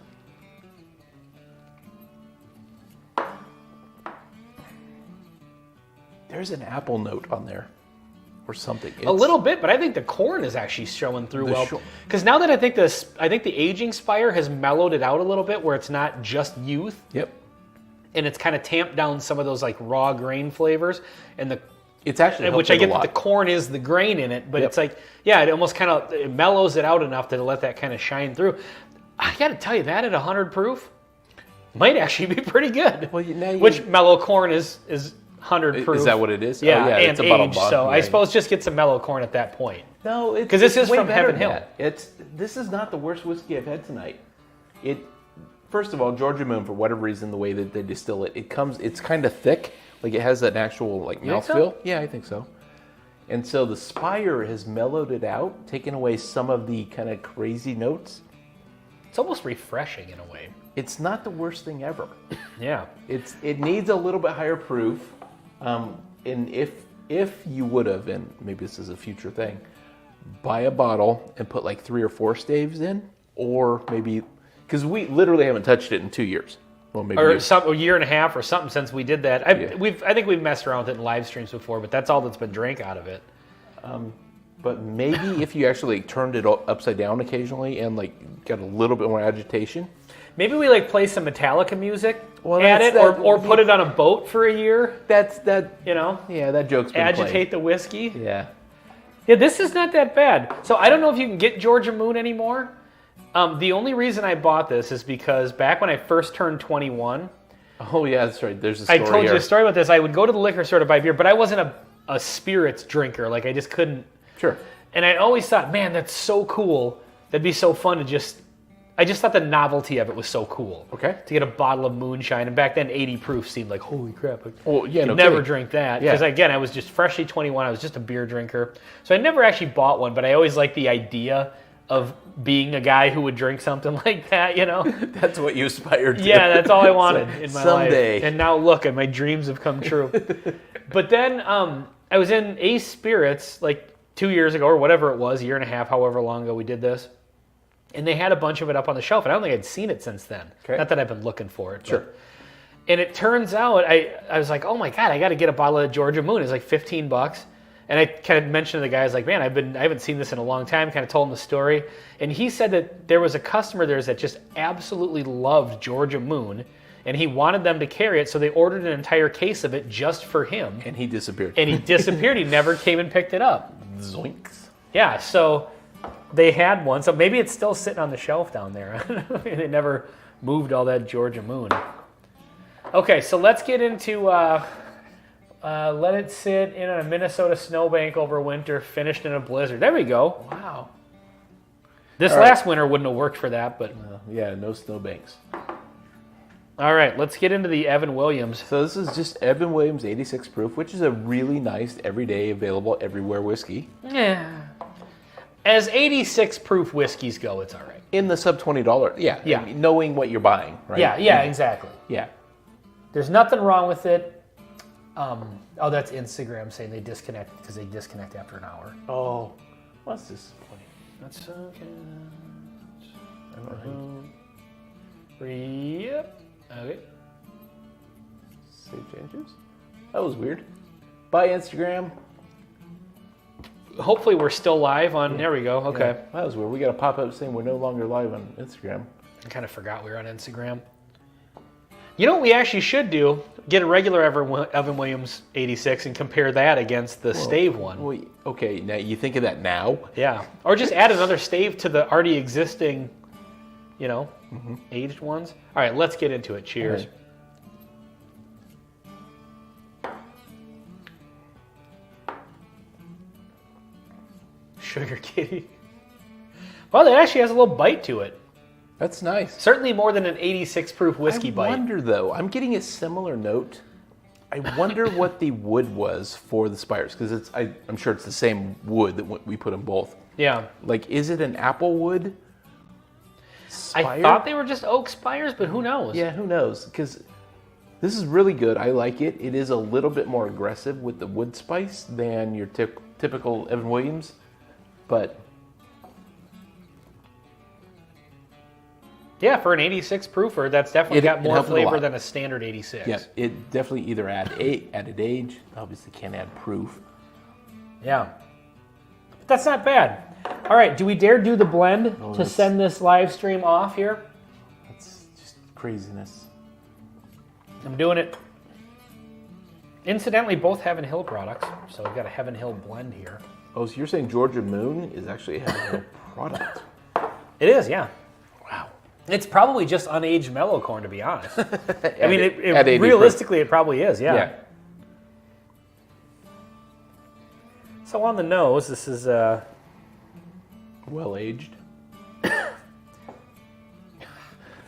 A: There's an apple note on there, or something.
B: A little bit, but I think the corn is actually showing through well. Because now that I think the aging spire has mellowed it out a little bit, where it's not just youth.
A: Yep.
B: And it's kind of tamped down some of those like raw grain flavors, and
A: it's actually
B: which I get that the corn is the grain in it, but it's like it almost kind of it mellows it out enough to let that kind of shine through. I got to tell you that at 100 proof might actually be pretty good.
A: Well,
B: which mellow corn is 100 proof.
A: Is that what it is?
B: Yeah,
A: oh, yeah,
B: and
A: it's a bottle bond.
B: So I suppose just get some mellow corn at that point.
A: No,
B: because this is from Heaven Hill.
A: This is not the worst whiskey I've had tonight. First of all, Georgia Moon, for whatever reason, the way that they distill it, it's kind of thick. Like it has an actual like mouthfeel.
B: So?
A: Yeah, I think so. And so the spire has mellowed it out, taken away some of the kind of crazy notes.
B: It's almost refreshing in a way.
A: It's not the worst thing ever.
B: Yeah.
A: It needs a little bit higher proof. And if you would have, and maybe this is a future thing, buy a bottle and put like 3 or 4 staves in, or maybe, because we literally haven't touched it in 2 years. Well, maybe
B: a year and a half or something since we did that. I think we've messed around with it in live streams before, but that's all that's been drank out of it.
A: But maybe if you actually turned it upside down occasionally and like got a little bit more agitation.
B: Maybe we like play some Metallica music at it, or put it on a boat for a year.
A: Yeah, that joke's been
B: agitate
A: played.
B: the whiskey.
A: Yeah.
B: Yeah, this is not that bad. So I don't know if you can get Georgia Moon anymore. The only reason I bought this is because back when I first turned 21.
A: Oh yeah, that's right. There's a story
B: I told
A: here.
B: you a story about this. I would go to the liquor store to buy beer, but I wasn't a spirits drinker. Like I just couldn't.
A: Sure.
B: And I always thought, man, that's so cool. That'd be so fun to I just thought the novelty of it was so cool.
A: Okay.
B: To get a bottle of moonshine, and back then 80 proof seemed like holy crap.
A: Well, yeah,
B: I'd never drink that because again, I was just freshly 21. I was just a beer drinker, so I never actually bought one. But I always liked the idea of being a guy who would drink something like that. You know,
A: that's what you aspired to.
B: Yeah, that's all I wanted in my
A: someday.
B: life. And now look, and my dreams have come true. But then I was in Ace Spirits like 2 years ago or whatever it was, a year and a half, however long ago we did this. And they had a bunch of it up on the shelf, and I don't think I'd seen it since then. Okay. Not that I've been looking for it.
A: Sure.
B: And it turns out, I was like, oh my God, I got to get a bottle of Georgia Moon. It's like $15. And I kind of mentioned to the guy, I was like, man, I haven't seen this in a long time, kind of told him the story. And he said that there was a customer of theirs that just absolutely loved Georgia Moon, and he wanted them to carry it, so they ordered an entire case of it just for him.
A: And he disappeared.
B: He never came and picked it up.
A: Zoinks.
B: Yeah, so they had one, so maybe it's still sitting on the shelf down there. They never moved all that Georgia Moon. Okay, so let's get into let it sit in a Minnesota snowbank over winter, finished in a blizzard. There we go.
A: Wow.
B: This last winter wouldn't have worked for that, but
A: yeah, no snowbanks.
B: All right, let's get into the Evan Williams.
A: So this is just Evan Williams 86 proof, which is a really nice, everyday, available, everywhere whiskey.
B: Yeah. As 86 proof whiskeys go, it's all right.
A: In the sub $20, yeah.
B: Yeah.
A: I mean, knowing what you're buying, right?
B: Yeah, exactly.
A: Yeah.
B: There's nothing wrong with it. Oh, that's Instagram saying they disconnect because they disconnect after an hour.
A: Oh, what's this point?
B: That's okay. Yep. Okay.
A: Save changes? That was weird. Bye, Instagram.
B: Hopefully we're still live on, there we go, okay.
A: Yeah, that was weird. We got a pop-up saying we're no longer live on Instagram.
B: I kind of forgot we were on Instagram. You know what we actually should do? Get a regular Evan Williams 86 and compare that against the stave one.
A: Well, okay, now you think of that now?
B: Yeah. Or just add another stave to the already existing, you know, aged ones. All right, let's get into it. Cheers.
A: Right.
B: Sugar Kitty. Well, it actually has a little bite to it.
A: That's nice.
B: Certainly more than an 86 proof whiskey bite.
A: I wonder, though, I'm getting a similar note. I wonder what the wood was for the spires, because I'm sure it's the same wood that we put in both.
B: Yeah.
A: Like, is it an apple wood spire?
B: I thought they were just oak spires, but who knows?
A: Yeah, who knows? Because this is really good. I like it. It is a little bit more aggressive with the wood spice than your typical Evan Williams, but...
B: Yeah, for an 86 proofer, that's definitely got more flavor than a standard 86.
A: Yeah, it definitely either added age. Obviously, can't add proof.
B: Yeah, but that's not bad. All right, do we dare do the blend to send this live stream off here?
A: That's just craziness.
B: I'm doing it. Incidentally, both Heaven Hill products, so we've got a Heaven Hill blend here.
A: Oh, so you're saying Georgia Moon is actually a Heaven Hill product?
B: It is, yeah.
A: Wow.
B: It's probably just unaged mellow corn, to be honest. I mean, realistically, it probably is, yeah. So on the nose, this is
A: well aged.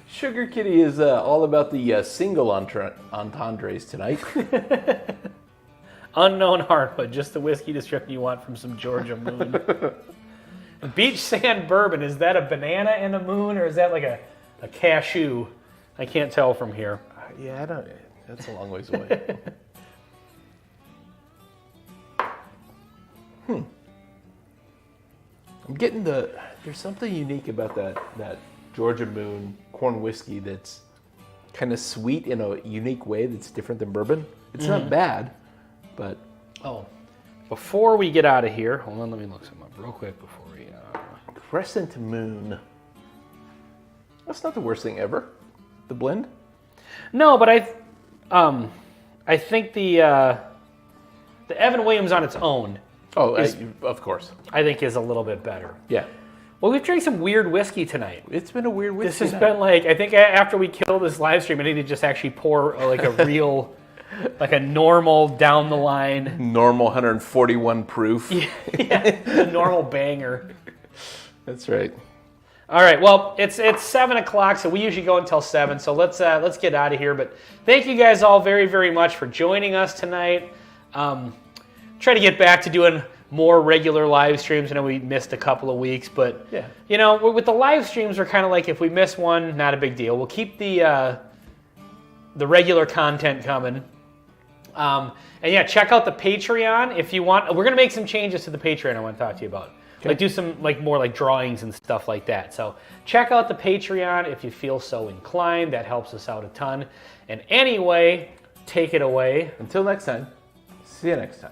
A: Sugar Kitty is all about the single entendres tonight.
B: Unknown hardwood, just the whiskey description you want from some Georgia Moon. Beach Sand Bourbon, is that a banana and a moon, or is that like a cashew? I can't tell from here.
A: Yeah, I don't. That's a long ways away. I'm getting there's something unique about that Georgia Moon corn whiskey that's kind of sweet in a unique way that's different than bourbon. It's not bad, but...
B: Oh, before we get out of here, hold on, let me look something up real quick before we...
A: Crescent Moon. That's not the worst thing ever. The blend.
B: No, but I think the Evan Williams on its own.
A: Oh, of course.
B: I think is a little bit better.
A: Yeah.
B: Well, we've drank some weird whiskey tonight.
A: It's been a weird whiskey.
B: This has been like, I think after we kill this live stream, I need to just actually pour like a real, like a normal down the line.
A: Normal 141 proof.
B: Yeah, a normal banger.
A: That's right.
B: All right, well, it's 7 o'clock, so we usually go until 7, so let's get out of here. But thank you guys all very, very much for joining us tonight. Try to get back to doing more regular live streams. I know we missed a couple of weeks, but
A: yeah,
B: you know, with the live streams, we're kind of like, if we miss one, not a big deal. We'll keep the regular content coming. And yeah, check out the Patreon if you want. We're gonna make some changes to the Patreon I want to talk to you about. Okay. Like do some more like drawings and stuff like that. So check out the Patreon if you feel so inclined. That helps us out a ton. And anyway, take it away.
A: Until next time, see you next time.